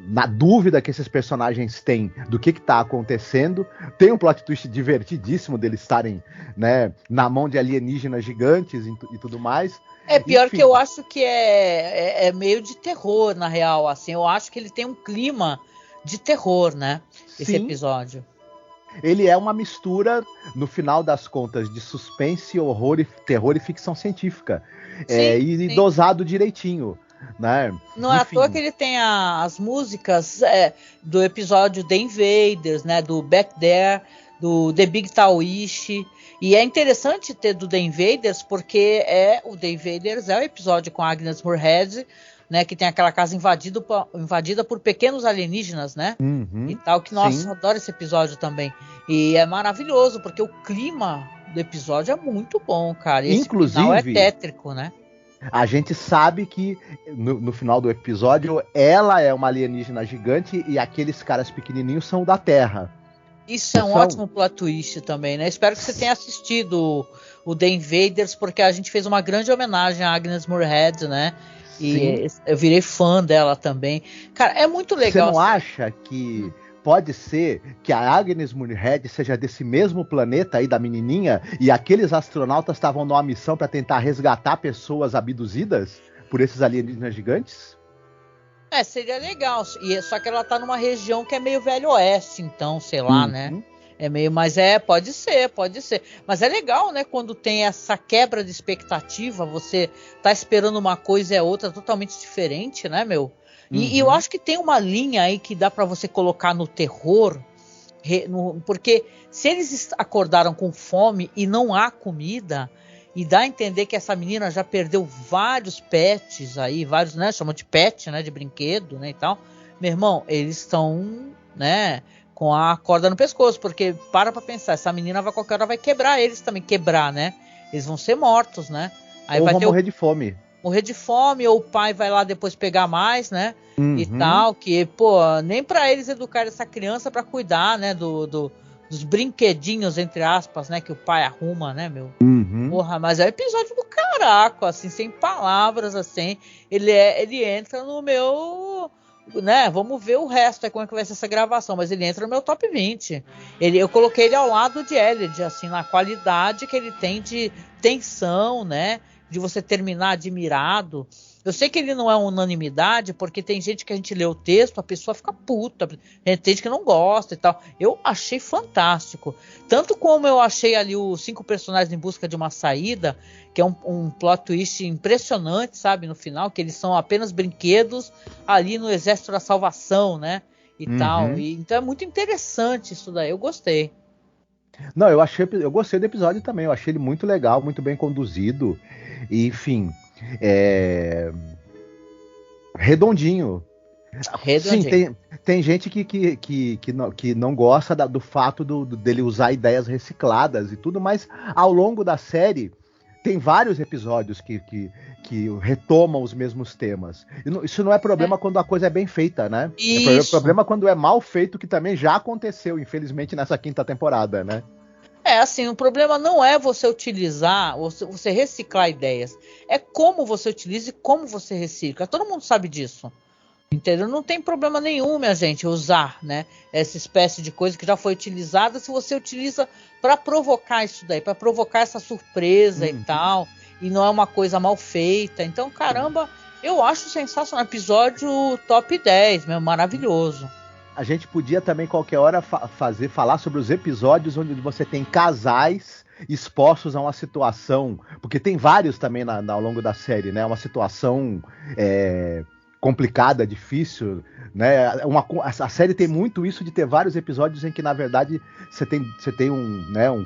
na dúvida que esses personagens têm do que está acontecendo. Tem um plot twist divertidíssimo deles estarem, né, na mão de alienígenas gigantes e tudo mais. É pior. Enfim, que eu acho que é meio de terror, na real, assim. Eu acho que ele tem um clima de terror, né, esse episódio. Ele é uma mistura, no final das contas, de suspense, horror, terror e ficção científica. E dosado direitinho, né? Não é à toa que ele tem as músicas do episódio The Invaders, né? Do Back There, do The Big Taoish. E é interessante ter do The Invaders, porque o The Invaders é o episódio com Agnes Moorehead, né, que tem aquela casa invadida por pequenos alienígenas, né? Uhum, e tal, que nossa, eu adoro esse episódio também. E é maravilhoso, porque o clima do episódio é muito bom, cara. E inclusive, esse final é tétrico, né? A gente sabe que no final do episódio ela é uma alienígena gigante e aqueles caras pequenininhos são da Terra. Isso é um ótimo plot twist também, né? Espero que você tenha assistido o The Invaders, porque a gente fez uma grande homenagem a Agnes Moorehead, né? E eu virei fã dela também. Cara, é muito legal. Você não acha que pode ser que a Agnes Moorehead seja desse mesmo planeta aí da menininha e aqueles astronautas estavam numa missão para tentar resgatar pessoas abduzidas por esses alienígenas gigantes? Seria legal. Só que ela tá numa região que é meio Velho Oeste, então, sei lá, né? É meio, mas pode ser. Mas é legal, né? Quando tem essa quebra de expectativa, você tá esperando uma coisa e é outra totalmente diferente, né, meu? E eu acho que tem uma linha aí que dá pra você colocar no terror, porque se eles acordaram com fome e não há comida, e dá a entender que essa menina já perdeu vários pets aí, vários, né? Chamam de pet, né? De brinquedo, né? E tal. Meu irmão, eles estão, né? Com a corda no pescoço, porque para pensar, essa menina qualquer hora vai quebrar eles também, né? Eles vão ser mortos, né? Aí ou vai vão morrer de fome. Morrer de fome, ou o pai vai lá depois pegar mais, né? E tal, que, pô, nem pra eles educar essa criança pra cuidar, né? Dos brinquedinhos, entre aspas, né? Que o pai arruma, né, meu? Porra, mas é um episódio do caraco, assim, sem palavras, assim. Ele entra no meu... né, vamos ver o resto, como é que vai ser essa gravação, mas ele entra no meu top 20. Eu coloquei ele ao lado de Elliot, assim, na qualidade que ele tem de tensão, né, de você terminar admirado. Eu sei que ele não é unanimidade, porque tem gente que a gente lê o texto, a pessoa fica puta, tem gente que não gosta e tal. Eu achei fantástico. Tanto como eu achei ali os 5 personagens em busca de uma saída, que é um plot twist impressionante, sabe, no final, que eles são apenas brinquedos ali no Exército da Salvação, né, e tal. Então é muito interessante isso daí, eu gostei. Não, eu gostei do episódio também, eu achei ele muito legal, muito bem conduzido, e, enfim, redondinho. Sim, tem gente que não gosta do fato dele usar ideias recicladas e tudo, mas ao longo da série tem vários episódios que retomam os mesmos temas. Isso não é problema quando a coisa é bem feita, né? É problema quando é mal feito, que também já aconteceu, infelizmente, nessa 5ª temporada, né? Assim, o problema não é você utilizar, você reciclar ideias. É como você utiliza e como você recicla. Todo mundo sabe disso. Entendeu? Não tem problema nenhum, minha gente, usar, né, essa espécie de coisa que já foi utilizada, se você utiliza para provocar isso daí, para provocar essa surpresa e tal, e não é uma coisa mal feita. Então, caramba, eu acho sensacional. Episódio top 10, meu, maravilhoso. A gente podia também, qualquer hora, falar sobre os episódios onde você tem casais expostos a uma situação, porque tem vários também ao longo da série, né? Uma situação complicada, difícil, né? A série tem muito isso de ter vários episódios em que, na verdade, você tem um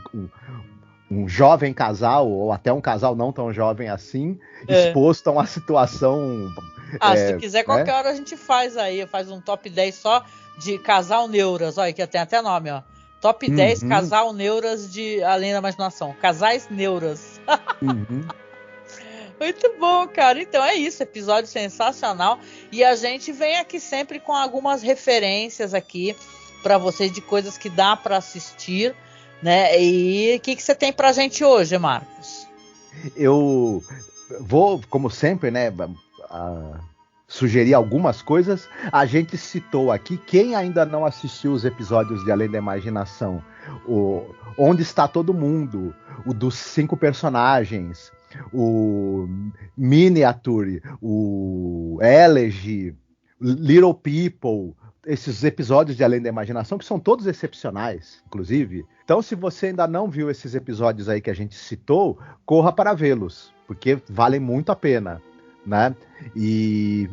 jovem casal, ou até um casal não tão jovem assim, exposto a uma situação... se quiser, qualquer hora a gente faz um top 10 só de casal neuras, olha, que tem até nome, ó. Top 10 casal neuras de Além da Imaginação. Casais neuras. Muito bom, cara. Então é isso, episódio sensacional. E a gente vem aqui sempre com algumas referências aqui para vocês de coisas que dá para assistir, né? E o que você tem pra gente hoje, Marcos? Eu vou, como sempre, né, sugerir algumas coisas. A gente citou aqui, quem ainda não assistiu os episódios de Além da Imaginação, Onde Está Todo Mundo, o dos 5 personagens, o Miniature, o Elegy, Little People, esses episódios de Além da Imaginação, que são todos excepcionais, inclusive. Então, se você ainda não viu esses episódios aí que a gente citou, corra para vê-los, porque valem muito a pena, né? E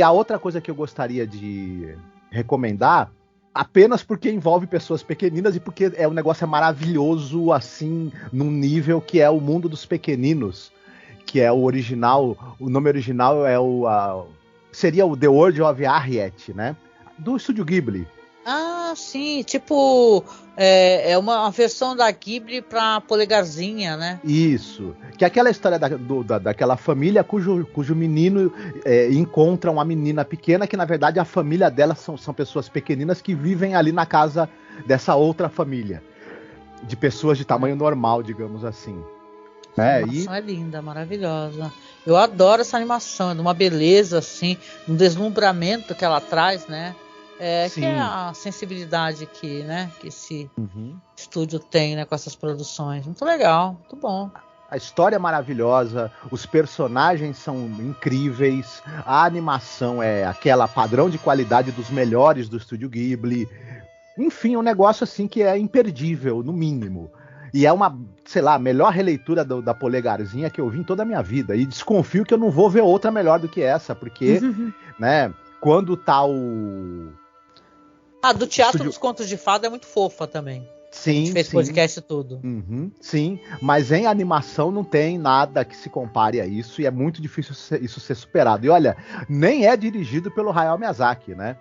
a outra coisa que eu gostaria de recomendar, apenas porque envolve pessoas pequeninas e porque o negócio é maravilhoso, assim, num nível que é o Mundo dos Pequeninos, que é o original, o nome original seria o The World of Harriet, né? Do Estúdio Ghibli. Ah, sim, tipo, é uma versão da Ghibli pra Polegarzinha, né? Isso, que é aquela história daquela família cujo menino encontra uma menina pequena, que na verdade a família dela são pessoas pequeninas que vivem ali na casa dessa outra família, de pessoas de tamanho normal, digamos assim. A animação é linda, maravilhosa. Eu adoro essa animação, é de uma beleza, assim, um deslumbramento que ela traz, né? Que é a sensibilidade que esse estúdio tem, né, com essas produções. Muito legal, muito bom. A história é maravilhosa, os personagens são incríveis, a animação é aquela padrão de qualidade dos melhores do Estúdio Ghibli. Enfim, um negócio assim que é imperdível, no mínimo. E é uma, sei lá, a melhor releitura da Polegarzinha que eu vi em toda a minha vida. E desconfio que eu não vou ver outra melhor do que essa, porque, né, quando tá do Teatro dos Contos de Fada é muito fofa também. Sim, a gente fez podcast e tudo. Sim, mas em animação não tem nada que se compare a isso e é muito difícil isso ser superado. E olha, nem é dirigido pelo Hayao Miyazaki, né?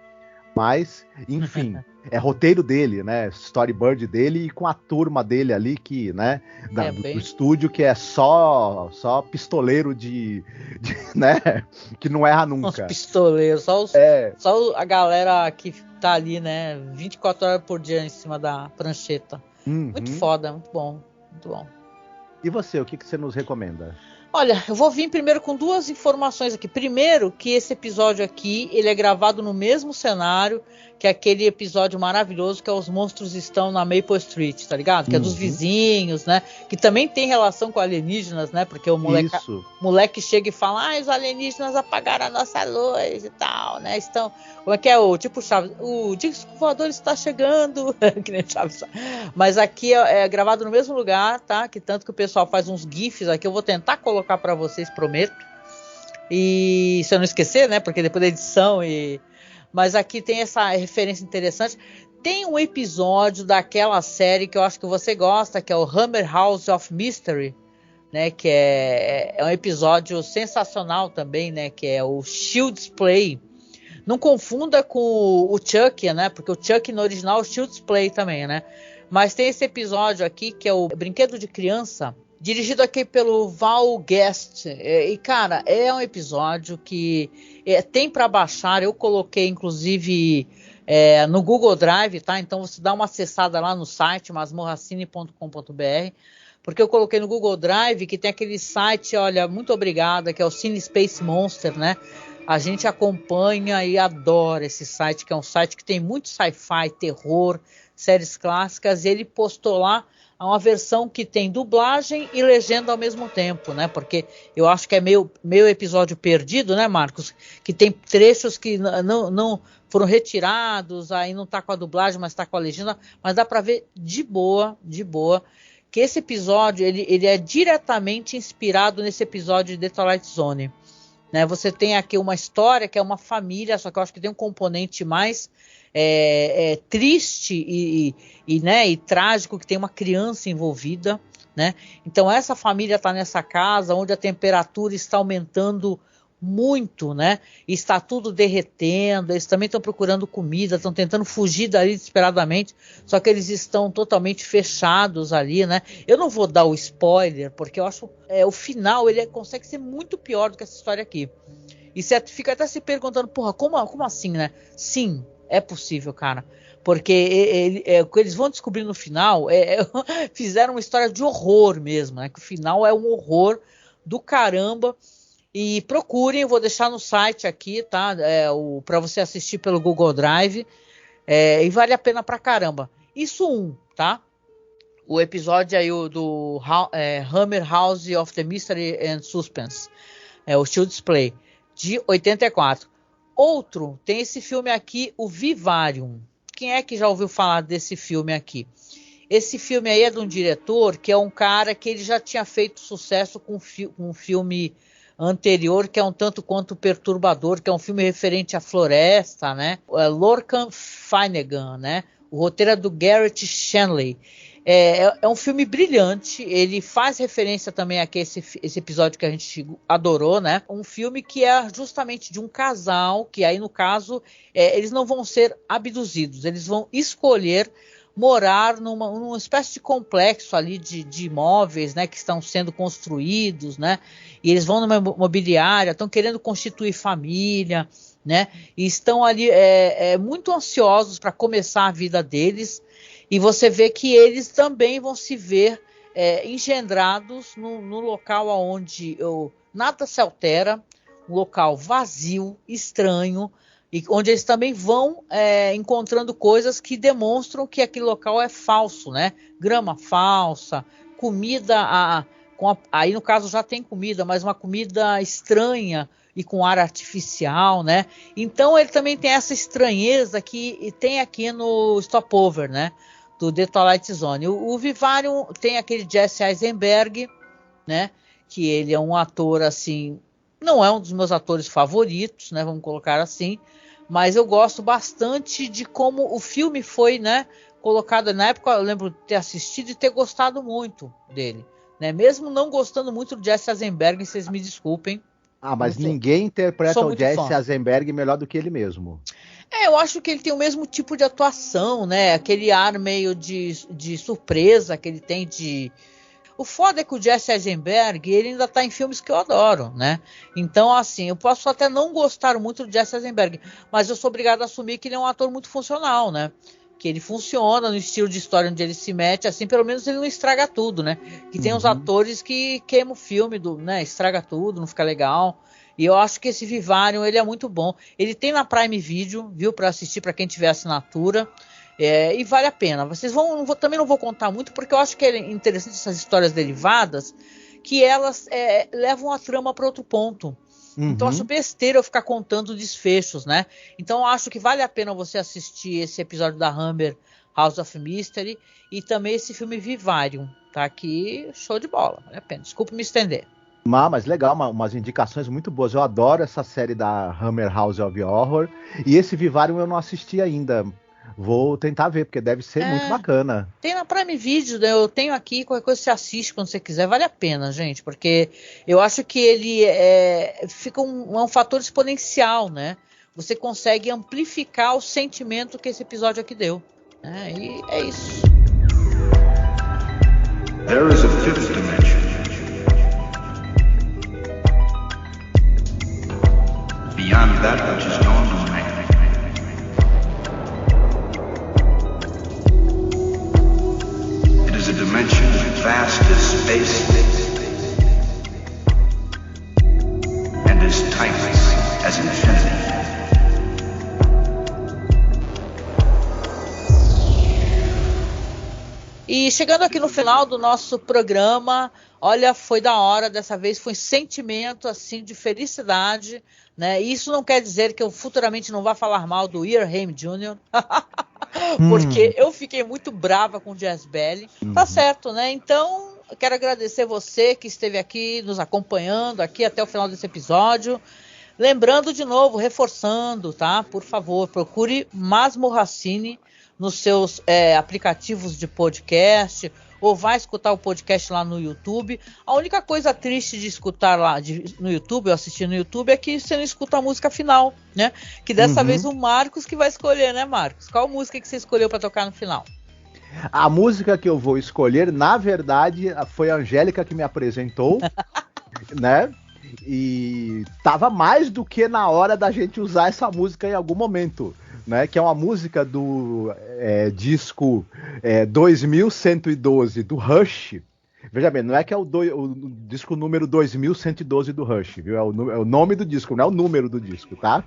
Mas, enfim, é roteiro dele, né? Storyboard dele e com a turma dele ali que, né? Do estúdio que é só pistoleiro né? Que não erra nunca. Os pistoleiros, só a galera que tá ali, né? 24 horas por dia em cima da prancheta. Muito foda, muito bom, muito bom. E você, o que você nos recomenda? Olha, eu vou vir primeiro com 2 informações aqui. Primeiro, que esse episódio aqui, ele é gravado no mesmo cenário que aquele episódio maravilhoso que é Os Monstros Estão na Maple Street, tá ligado? Que é dos vizinhos, né? Que também tem relação com alienígenas, né? Porque o moleque chega e fala, os alienígenas apagaram a nossa luz e tal, né? Estão... Como é que é o tipo Chaves? O disco voador está chegando. Que nem Chaves. Mas aqui é gravado no mesmo lugar, tá? Que tanto que o pessoal faz uns gifs aqui. Eu vou tentar colocar para vocês, prometo. E se eu não esquecer, né? Porque depois da edição Mas aqui tem essa referência interessante. Tem um episódio daquela série que eu acho que você gosta, que é o Hammer House of Mystery, né? Que é um episódio sensacional também, né? Que é o Child's Play. Não confunda com o Chuck, né? Porque o Chuck no original é o Child's Play também, né? Mas tem esse episódio aqui que é o Brinquedo de Criança, dirigido aqui pelo Val Guest. E, cara, é um episódio que tem para baixar. Eu coloquei, inclusive, no Google Drive, tá? Então, você dá uma acessada lá no site, masmorracine.com.br, porque eu coloquei no Google Drive, que tem aquele site, olha, muito obrigada, que é o Cine Space Monster, né? A gente acompanha e adora esse site, que é um site que tem muito sci-fi, terror, séries clássicas, e ele postou lá uma versão que tem dublagem e legenda ao mesmo tempo, né? Porque eu acho que é meio episódio perdido, né, Marcos? Que tem trechos que não foram retirados, aí não tá com a dublagem, mas tá com a legenda, mas dá para ver de boa, que esse episódio ele é diretamente inspirado nesse episódio de The Twilight Zone. Né? Você tem aqui uma história que é uma família, só que eu acho que tem um componente mais triste e trágico, que tem uma criança envolvida. Né? Então essa família está nessa casa onde a temperatura está aumentando muito, né? E está tudo derretendo. Eles também estão procurando comida, estão tentando fugir dali desesperadamente, só que eles estão totalmente fechados ali, né? Eu não vou dar o spoiler, porque eu acho o final ele consegue ser muito pior do que essa história aqui. E você fica até se perguntando, porra, como assim, né? Sim, é possível, cara. Porque o que eles vão descobrir no final fizeram uma história de horror mesmo, né? Que o final é um horror do caramba. E procurem, eu vou deixar no site aqui, tá? Para você assistir pelo Google Drive. E vale a pena pra caramba. Isso tá? O episódio aí do Hammer House of the Mystery and Suspense. O Child's Play, de 84. Outro, tem esse filme aqui, o Vivarium. Quem é que já ouviu falar desse filme aqui? Esse filme aí é de um diretor que é um cara que ele já tinha feito sucesso com um filme anterior, que é um tanto quanto perturbador, que é um filme referente à floresta, né? Lorcan Finnegan, né? O roteiro é do Garrett Shanley. É um filme brilhante, ele faz referência também aqui a esse episódio que a gente adorou, né? Um filme que é justamente de um casal, que aí no caso, eles não vão ser abduzidos, eles vão escolher morar numa espécie de complexo ali de imóveis, né, que estão sendo construídos, né, e eles vão numa imobiliária, estão querendo constituir família, né, e estão ali muito ansiosos para começar a vida deles, e você vê que eles também vão se ver engendrados no local onde nada se altera, um local vazio, estranho, e onde eles também vão encontrando coisas que demonstram que aquele local é falso, né? Grama falsa, comida, aí no caso já tem comida, mas uma comida estranha e com ar artificial, né? Então ele também tem essa estranheza que tem aqui no Stopover, né? Do The Twilight Zone. O Vivarium tem aquele Jesse Eisenberg, né? Que ele é um ator assim, não é um dos meus atores favoritos, né? Vamos colocar assim. Mas eu gosto bastante de como o filme foi, né, colocado. Na época eu lembro de ter assistido e ter gostado muito dele, né? Mesmo não gostando muito do Jesse Eisenberg, vocês me desculpem. Mas ninguém interpreta o Jesse Eisenberg melhor do que ele mesmo. Eu acho que ele tem o mesmo tipo de atuação, né? Aquele ar meio de surpresa que ele tem de... O foda é que o Jesse Eisenberg, ele ainda tá em filmes que eu adoro, né? Então, assim, eu posso até não gostar muito do Jesse Eisenberg, mas eu sou obrigado a assumir que ele é um ator muito funcional, né? Que ele funciona no estilo de história onde ele se mete, assim, pelo menos ele não estraga tudo, né? Que tem uns atores que queimam o filme, né? Estraga tudo, não fica legal. E eu acho que esse Vivarium, ele é muito bom. Ele tem na Prime Video, viu? Para assistir, para quem tiver assinatura. E vale a pena. Vocês também não vou contar muito, porque eu acho que é interessante essas histórias derivadas, que elas levam a trama para outro ponto. Então eu acho besteira eu ficar contando desfechos, né? Então eu acho que vale a pena você assistir esse episódio da Hammer House of Mystery e também esse filme Vivarium, tá? Aqui, show de bola, vale a pena. Desculpa me estender. Mas legal, umas indicações muito boas. Eu adoro essa série da Hammer House of Horror. E esse Vivarium eu não assisti ainda. Vou tentar ver, porque deve ser muito bacana. Tem na Prime Video, né? Eu tenho aqui, qualquer coisa você assiste quando você quiser. Vale a pena, gente, porque eu acho que ele fica um fator exponencial, né? Você consegue amplificar o sentimento que esse episódio aqui deu. E é isso. There is a fifth dimension. Beyond that which is known to man. It is a dimension vast as space and as timeless as infinity. E chegando aqui no final do nosso programa, olha, foi da hora, dessa vez foi sentimento assim de felicidade, né? E isso não quer dizer que eu futuramente não vá falar mal do Earl Haim Jr., porque eu fiquei muito brava com o Jazz Belly. Tá certo, né? Então, eu quero agradecer você que esteve aqui nos acompanhando aqui até o final desse episódio. Lembrando de novo, reforçando, tá? Por favor, procure Masmorracine nos seus aplicativos de podcast, ou vai escutar o podcast lá no YouTube. A única coisa triste de escutar lá no YouTube, ou assistir no YouTube, é que você não escuta a música final, né? Que dessa vez o Marcos que vai escolher, né, Marcos? Qual música que você escolheu para tocar no final? A música que eu vou escolher, na verdade, foi a Angélica que me apresentou, né? E tava mais do que na hora da gente usar essa música em algum momento, né? Que é uma música do disco 2112 do Rush. Veja bem, não é que é o disco número 2112 do Rush, viu? É o nome do disco, não é o número do disco, tá?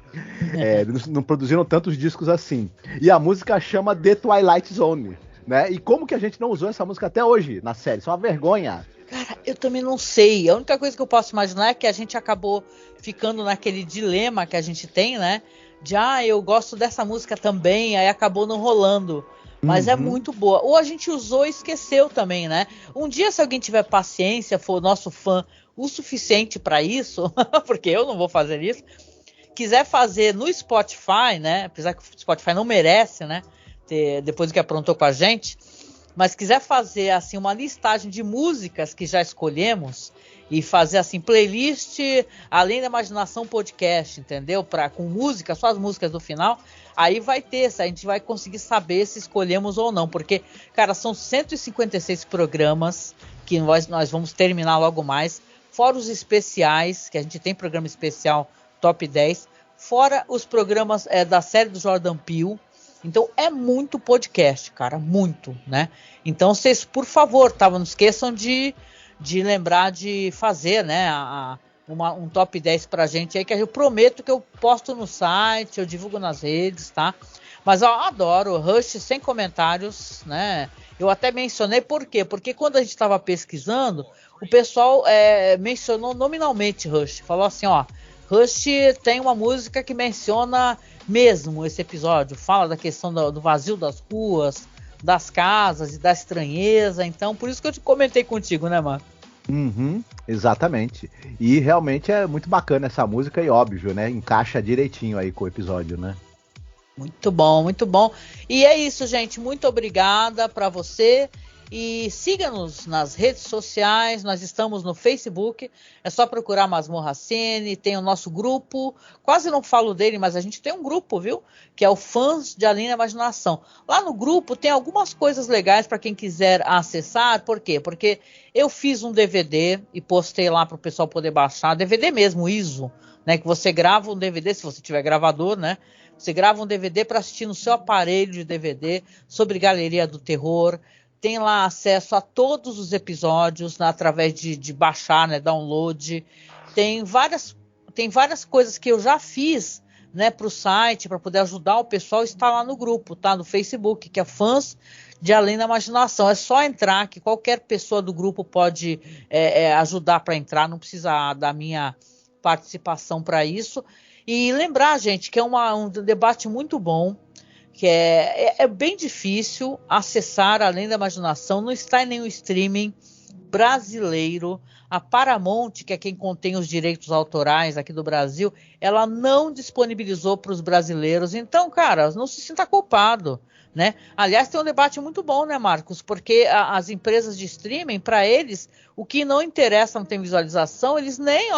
Não produziram tantos discos assim. E a música chama The Twilight Zone, né? E como que a gente não usou essa música até hoje na série? Isso é uma vergonha. Cara, eu também não sei. A única coisa que eu posso imaginar é que a gente acabou ficando naquele dilema que a gente tem, né? De, eu gosto dessa música também, aí acabou não rolando. Mas é muito boa. Ou a gente usou e esqueceu também, né? Um dia, se alguém tiver paciência, for nosso fã o suficiente para isso, porque eu não vou fazer isso, quiser fazer no Spotify, né? Apesar que o Spotify não merece, né? Depois do que aprontou com a gente, mas quiser fazer assim uma listagem de músicas que já escolhemos e fazer assim playlist Além da Imaginação podcast, entendeu? Com música, só as músicas do final, aí vai ter, a gente vai conseguir saber se escolhemos ou não, porque, cara, são 156 programas que nós vamos terminar logo mais, fora os especiais, que a gente tem programa especial Top 10, fora os programas da série do Jordan Peele. Então é muito podcast, cara, muito, né? Então vocês, por favor, não esqueçam de lembrar de fazer, né, um top 10 pra gente aí, que eu prometo que eu posto no site, eu divulgo nas redes, tá? Mas eu adoro Rush sem comentários, né? Eu até mencionei, por quê? Porque quando a gente estava pesquisando, o pessoal mencionou nominalmente Rush, falou assim, Rush tem uma música que menciona mesmo esse episódio, fala da questão do vazio das ruas, das casas e da estranheza, então por isso que eu te comentei contigo, né, mano? Exatamente. E realmente é muito bacana essa música e óbvio, né, encaixa direitinho aí com o episódio, né? Muito bom, muito bom. E é isso, gente, muito obrigada para você. E siga-nos nas redes sociais, nós estamos no Facebook, é só procurar Masmorracine, tem o nosso grupo, quase não falo dele, mas a gente tem um grupo, viu? Que é o Fãs de Além da Imaginação. Lá no grupo tem algumas coisas legais para quem quiser acessar, por quê? Porque eu fiz um DVD e postei lá para o pessoal poder baixar, DVD mesmo, ISO, né? Que você grava um DVD, se você tiver gravador, né? Você grava um DVD para assistir no seu aparelho de DVD sobre Galeria do Terror. Tem lá acesso a todos os episódios, né, através de baixar, né, download. Tem várias coisas que eu já fiz, né, para o site, para poder ajudar o pessoal. Está lá no grupo, tá? No Facebook, que é Fãs de Além da Imaginação. É só entrar, que qualquer pessoa do grupo pode ajudar para entrar. Não precisa da minha participação para isso. E lembrar, gente, que é um debate muito bom, que é bem difícil acessar Além da Imaginação, não está em nenhum streaming brasileiro. A Paramount, que é quem contém os direitos autorais aqui do Brasil, ela não disponibilizou para os brasileiros. Então, cara, não se sinta culpado, né? Aliás, tem um debate muito bom, né, Marcos? Porque as empresas de streaming, para eles, o que não interessa, não tem visualização, eles nem,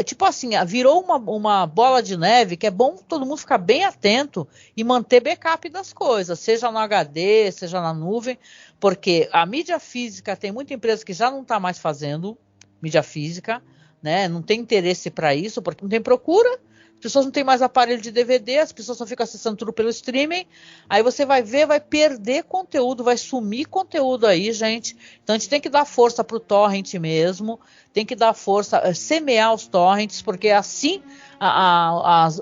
tipo assim, virou uma bola de neve, que é bom todo mundo ficar bem atento e manter backup das coisas, seja no HD, seja na nuvem, porque a mídia física, tem muita empresa que já não está mais fazendo mídia física, né? Não tem interesse para isso, porque não tem procura, as pessoas não têm mais aparelho de DVD, as pessoas só ficam acessando tudo pelo streaming, aí você vai ver, vai perder conteúdo, vai sumir conteúdo aí, gente. Então a gente tem que dar força pro torrent mesmo, tem que dar força, semear os torrents, porque assim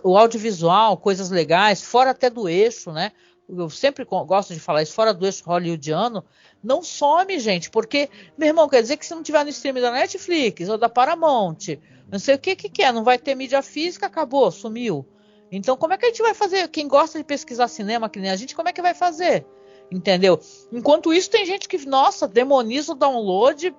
o audiovisual, coisas legais, fora até do eixo, né, eu sempre gosto de falar isso, fora do eixo hollywoodiano, não some, gente, porque, meu irmão, quer dizer que se não tiver no streaming da Netflix ou da Paramount, não sei o que é, não vai ter mídia física, acabou, sumiu. Então, como é que a gente vai fazer? Quem gosta de pesquisar cinema, que nem a gente, como é que vai fazer? Entendeu? Enquanto isso, tem gente que, nossa, demoniza o download,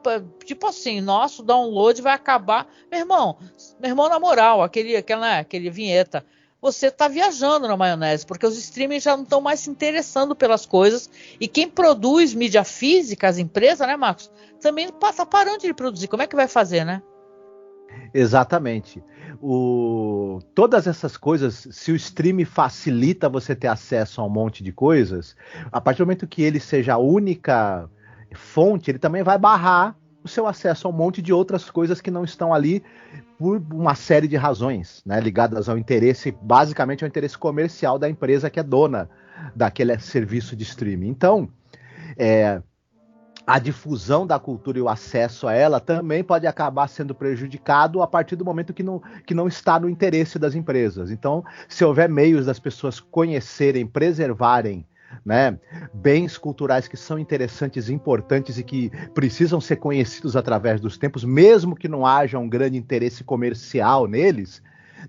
tipo assim, nossa, o download vai acabar. Meu irmão, na moral, aquele vinheta, você está viajando na maionese, porque os streamings já não estão mais se interessando pelas coisas, e quem produz mídia física, as empresas, né, Marcos, também está parando de produzir. Como é que vai fazer, né? Exatamente. Todas essas coisas, se o stream facilita você ter acesso a um monte de coisas, a partir do momento que ele seja a única fonte, ele também vai barrar o seu acesso a um monte de outras coisas que não estão ali por uma série de razões, né, ligadas ao interesse, basicamente ao interesse comercial da empresa que é dona daquele serviço de streaming. Então, a difusão da cultura e o acesso a ela também pode acabar sendo prejudicado a partir do momento que não está no interesse das empresas. Então, se houver meios das pessoas conhecerem, preservarem, né, bens culturais que são interessantes, importantes e que precisam ser conhecidos através dos tempos, mesmo que não haja um grande interesse comercial neles,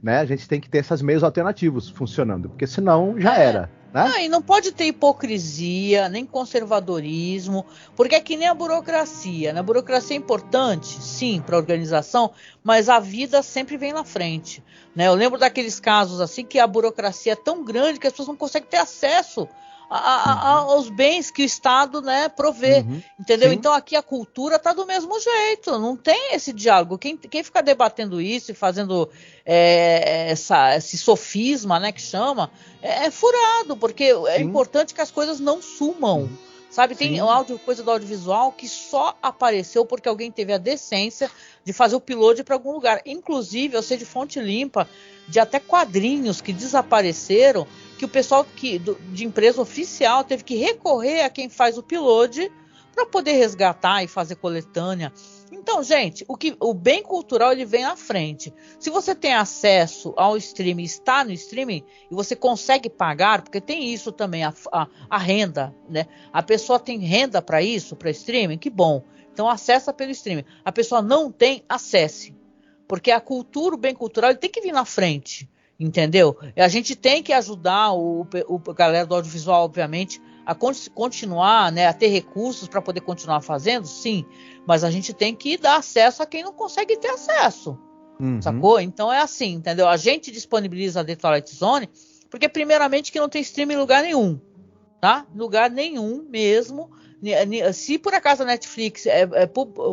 né, a gente tem que ter esses meios alternativos funcionando, porque senão já era. E não pode ter hipocrisia, nem conservadorismo, porque é que nem a burocracia. A burocracia é importante, sim, para a organização, mas a vida sempre vem na frente. Né? Eu lembro daqueles casos assim que a burocracia é tão grande que as pessoas não conseguem ter acesso aos bens que o Estado, né, provê, entendeu? Sim. Então aqui a cultura está do mesmo jeito, não tem esse diálogo. Quem fica debatendo isso e fazendo esse sofisma, né, que chama, é furado, porque é importante que as coisas não sumam. Sabe, tem coisa do audiovisual que só apareceu porque alguém teve a decência de fazer o upload para algum lugar. Inclusive, eu sei de fonte limpa, de até quadrinhos que desapareceram, que o pessoal de empresa oficial teve que recorrer a quem faz o upload para poder resgatar e fazer coletânea. Então, gente, o bem cultural ele vem à frente. Se você tem acesso ao streaming, está no streaming e você consegue pagar, porque tem isso também, a renda, né? A pessoa tem renda para isso, para streaming, que bom. Então acessa pelo streaming. A pessoa não tem, acesse. Porque a cultura, o bem cultural, ele tem que vir na frente, entendeu? E a gente tem que ajudar a galera do audiovisual, obviamente, a continuar, né, a ter recursos para poder continuar fazendo, sim, mas a gente tem que dar acesso a quem não consegue ter acesso, sacou? Então é assim, entendeu? A gente disponibiliza a The Twilight Zone, porque primeiramente que não tem streaming em lugar nenhum, tá? Lugar nenhum mesmo. Se por acaso a Netflix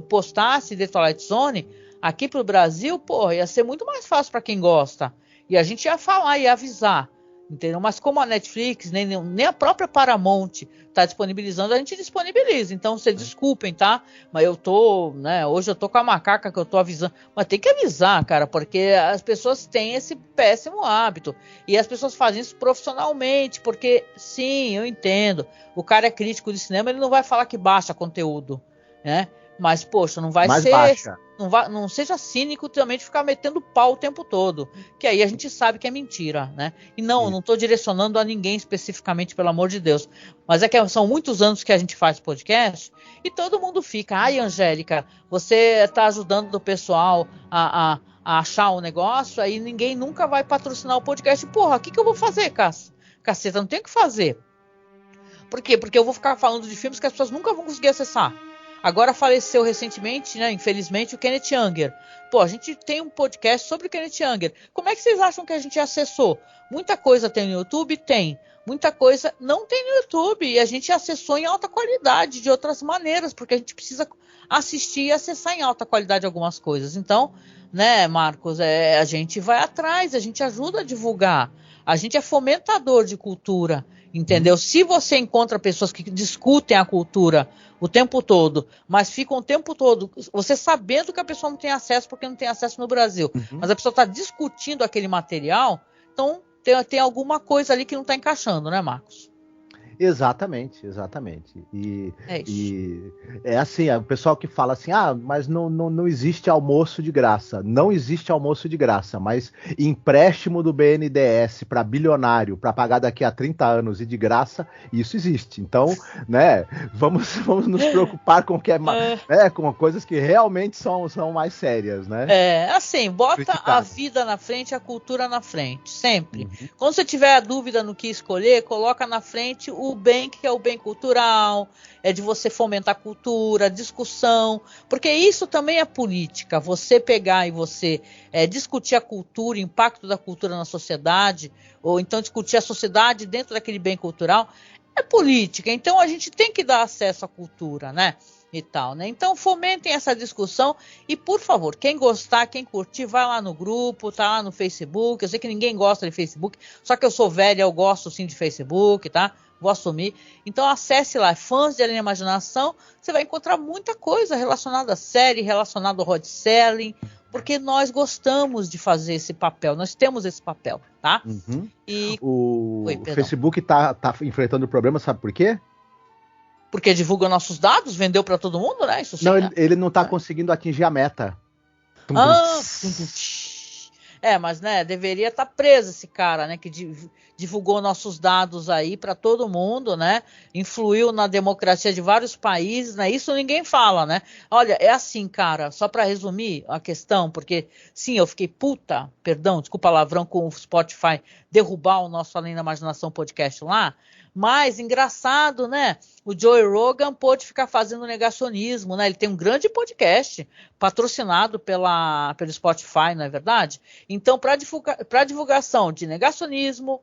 postasse The Twilight Zone aqui pro Brasil, porra, ia ser muito mais fácil para quem gosta, e a gente ia falar, ia avisar, entendeu? Mas como a Netflix, nem a própria Paramount está disponibilizando, a gente disponibiliza. Então, vocês desculpem, tá? Mas eu tô, né? Hoje eu tô com a macaca que eu tô avisando. Mas tem que avisar, cara, porque as pessoas têm esse péssimo hábito. E as pessoas fazem isso profissionalmente, porque, sim, eu entendo. O cara é crítico de cinema, ele não vai falar que baixa conteúdo, né? Mas, poxa, não vai ser... Baixa. Não seja cínico também de ficar metendo pau o tempo todo, que aí a gente sabe que é mentira, né? E não estou direcionando a ninguém especificamente, pelo amor de Deus, mas é que são muitos anos que a gente faz podcast e todo mundo fica, ai, Angélica, você está ajudando o pessoal a achar o negócio, aí ninguém nunca vai patrocinar o podcast. Porra, o que eu vou fazer, caceta? Não tem o que fazer. Por quê? Porque eu vou ficar falando de filmes que as pessoas nunca vão conseguir acessar. Agora faleceu recentemente, né, infelizmente, o Kenneth Anger. Pô, a gente tem um podcast sobre o Kenneth Anger. Como é que vocês acham que a gente acessou? Muita coisa tem no YouTube? Tem. Muita coisa não tem no YouTube. E a gente acessou em alta qualidade, de outras maneiras, porque a gente precisa assistir e acessar em alta qualidade algumas coisas. Então, né, Marcos, a gente vai atrás, a gente ajuda a divulgar. A gente é fomentador de cultura, entendeu? Se você encontra pessoas que discutem a cultura o tempo todo, mas ficam o tempo todo, você sabendo que a pessoa não tem acesso porque não tem acesso no Brasil, mas a pessoa está discutindo aquele material, então tem alguma coisa ali que não está encaixando, né, Marcos? Exatamente. E é assim, o pessoal que fala assim, mas não existe almoço de graça. Não existe almoço de graça, mas empréstimo do BNDES para bilionário, para pagar daqui a 30 anos e de graça, isso existe. Então, né, vamos nos preocupar com o que com coisas que realmente são mais sérias, né? Assim, bota a vida na frente, a cultura na frente, sempre. Quando você tiver a dúvida no que escolher, coloca na frente o bem, que é o bem cultural, é de você fomentar a cultura, discussão, porque isso também é política, você pegar e você discutir a cultura, o impacto da cultura na sociedade, ou então discutir a sociedade dentro daquele bem cultural, é política. Então a gente tem que dar acesso à cultura, né? E tal, né? Então fomentem essa discussão e, por favor, quem gostar, quem curtir, vai lá no grupo, tá lá no Facebook. Eu sei que ninguém gosta de Facebook, só que eu sou velha, eu gosto sim de Facebook, tá? Vou assumir. Então acesse lá, Fãs de Além da Imaginação, você vai encontrar muita coisa relacionada à série, relacionada ao hot selling, porque nós gostamos de fazer esse papel, nós temos esse papel, tá? E o Facebook tá enfrentando problema, sabe por quê? Porque divulga nossos dados, vendeu para todo mundo, né? Isso sim, não, ele não tá conseguindo atingir a meta. Mas né, deveria estar preso esse cara, né, que divulgou nossos dados aí para todo mundo, né? Influiu na democracia de vários países, né? Isso ninguém fala, né? Olha, é assim, cara, só para resumir a questão, porque sim, eu fiquei desculpa palavrão, com o Spotify derrubar o nosso Além da Imaginação podcast lá. Mas, engraçado, né? O Joe Rogan pôde ficar fazendo negacionismo, né? Ele tem um grande podcast patrocinado pelo Spotify, não é verdade? Então, para divulgação de negacionismo,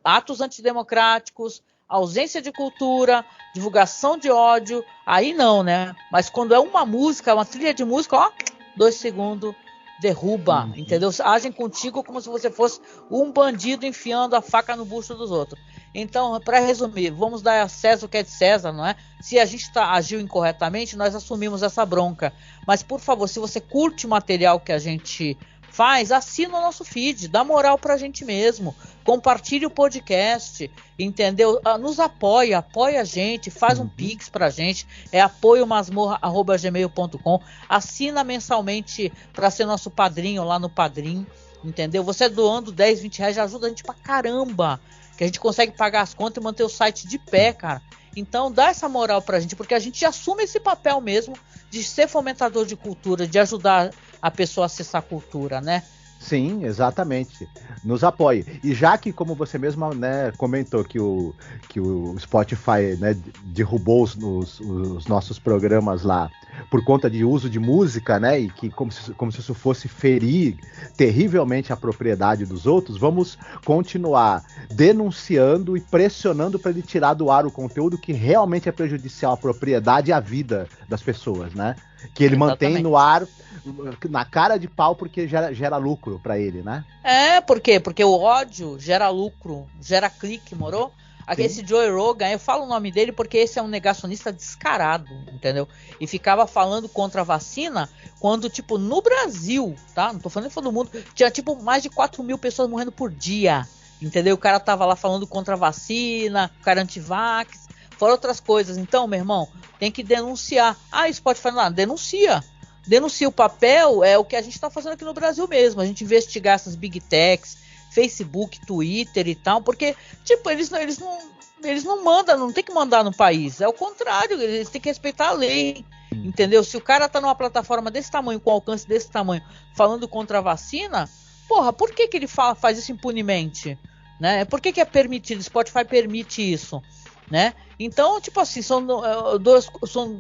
atos antidemocráticos, ausência de cultura, divulgação de ódio, aí não, né? Mas quando é uma música, uma trilha de música, 2 segundos, derruba, entendeu? Agem contigo como se você fosse um bandido enfiando a faca no bucho dos outros. Então, para resumir, vamos dar a César o que é de César, não é? Se a gente agiu incorretamente, nós assumimos essa bronca. Mas, por favor, se você curte o material que a gente faz, assina o nosso feed, dá moral pra gente mesmo, compartilhe o podcast, entendeu? Nos apoia a gente, faz um pix pra gente, apoiomasmorra@gmail.com, assina mensalmente pra ser nosso padrinho lá no Padrim, entendeu? Você doando 10, 20 reais já ajuda a gente pra caramba, que a gente consegue pagar as contas e manter o site de pé, cara. Então dá essa moral pra gente, porque a gente assume esse papel mesmo de ser fomentador de cultura, de ajudar a pessoa a acessar a cultura, né? Sim, exatamente. Nos apoie. E já que, como você mesma, né, comentou que o Spotify, né, derrubou os nossos programas lá por conta de uso de música, né, e que como se isso fosse ferir terrivelmente a propriedade dos outros, vamos continuar denunciando e pressionando para ele tirar do ar o conteúdo que realmente é prejudicial à propriedade e à vida das pessoas, né? Que ele mantém no ar na cara de pau porque gera lucro pra ele, né? Por quê? Porque o ódio gera lucro, gera clique, morou? Esse Joe Rogan, eu falo o nome dele porque esse é um negacionista descarado, entendeu? E ficava falando contra a vacina quando, tipo, no Brasil, tá? Não tô falando de todo mundo, tinha, tipo, mais de 4.000 pessoas morrendo por dia, entendeu? O cara tava lá falando contra a vacina, o cara antivax, fora outras coisas. Então, meu irmão, tem que denunciar. Spotify lá, denuncia o papel, é o que a gente está fazendo aqui no Brasil mesmo, a gente investigar essas big techs, Facebook, Twitter e tal, porque, tipo, eles não mandam, não tem que mandar no país, é o contrário, eles têm que respeitar a lei, entendeu? Se o cara tá numa plataforma desse tamanho, com alcance desse tamanho, falando contra a vacina, porra, por que ele faz isso impunemente, né? Por que é permitido? Spotify permite isso, né? Então, tipo assim, são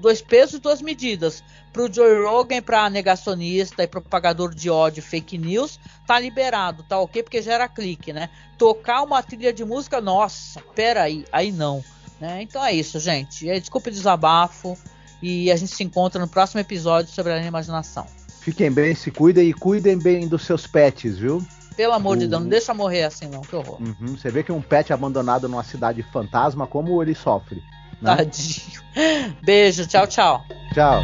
dois pesos e 2 medidas. Pro Joe Rogan, pra negacionista e propagador de ódio, fake news, tá liberado, tá ok? Porque gera clique, né? Tocar uma trilha de música, nossa, peraí, aí não, né? Então é isso, gente. Desculpe o desabafo e a gente se encontra no próximo episódio sobre a imaginação. Fiquem bem, se cuidem e cuidem bem dos seus pets, viu? Pelo amor de Deus, não deixa morrer assim não, que horror. Você vê que um pet abandonado numa cidade fantasma, como ele sofre, né? Tadinho. Beijo, tchau, tchau. Tchau.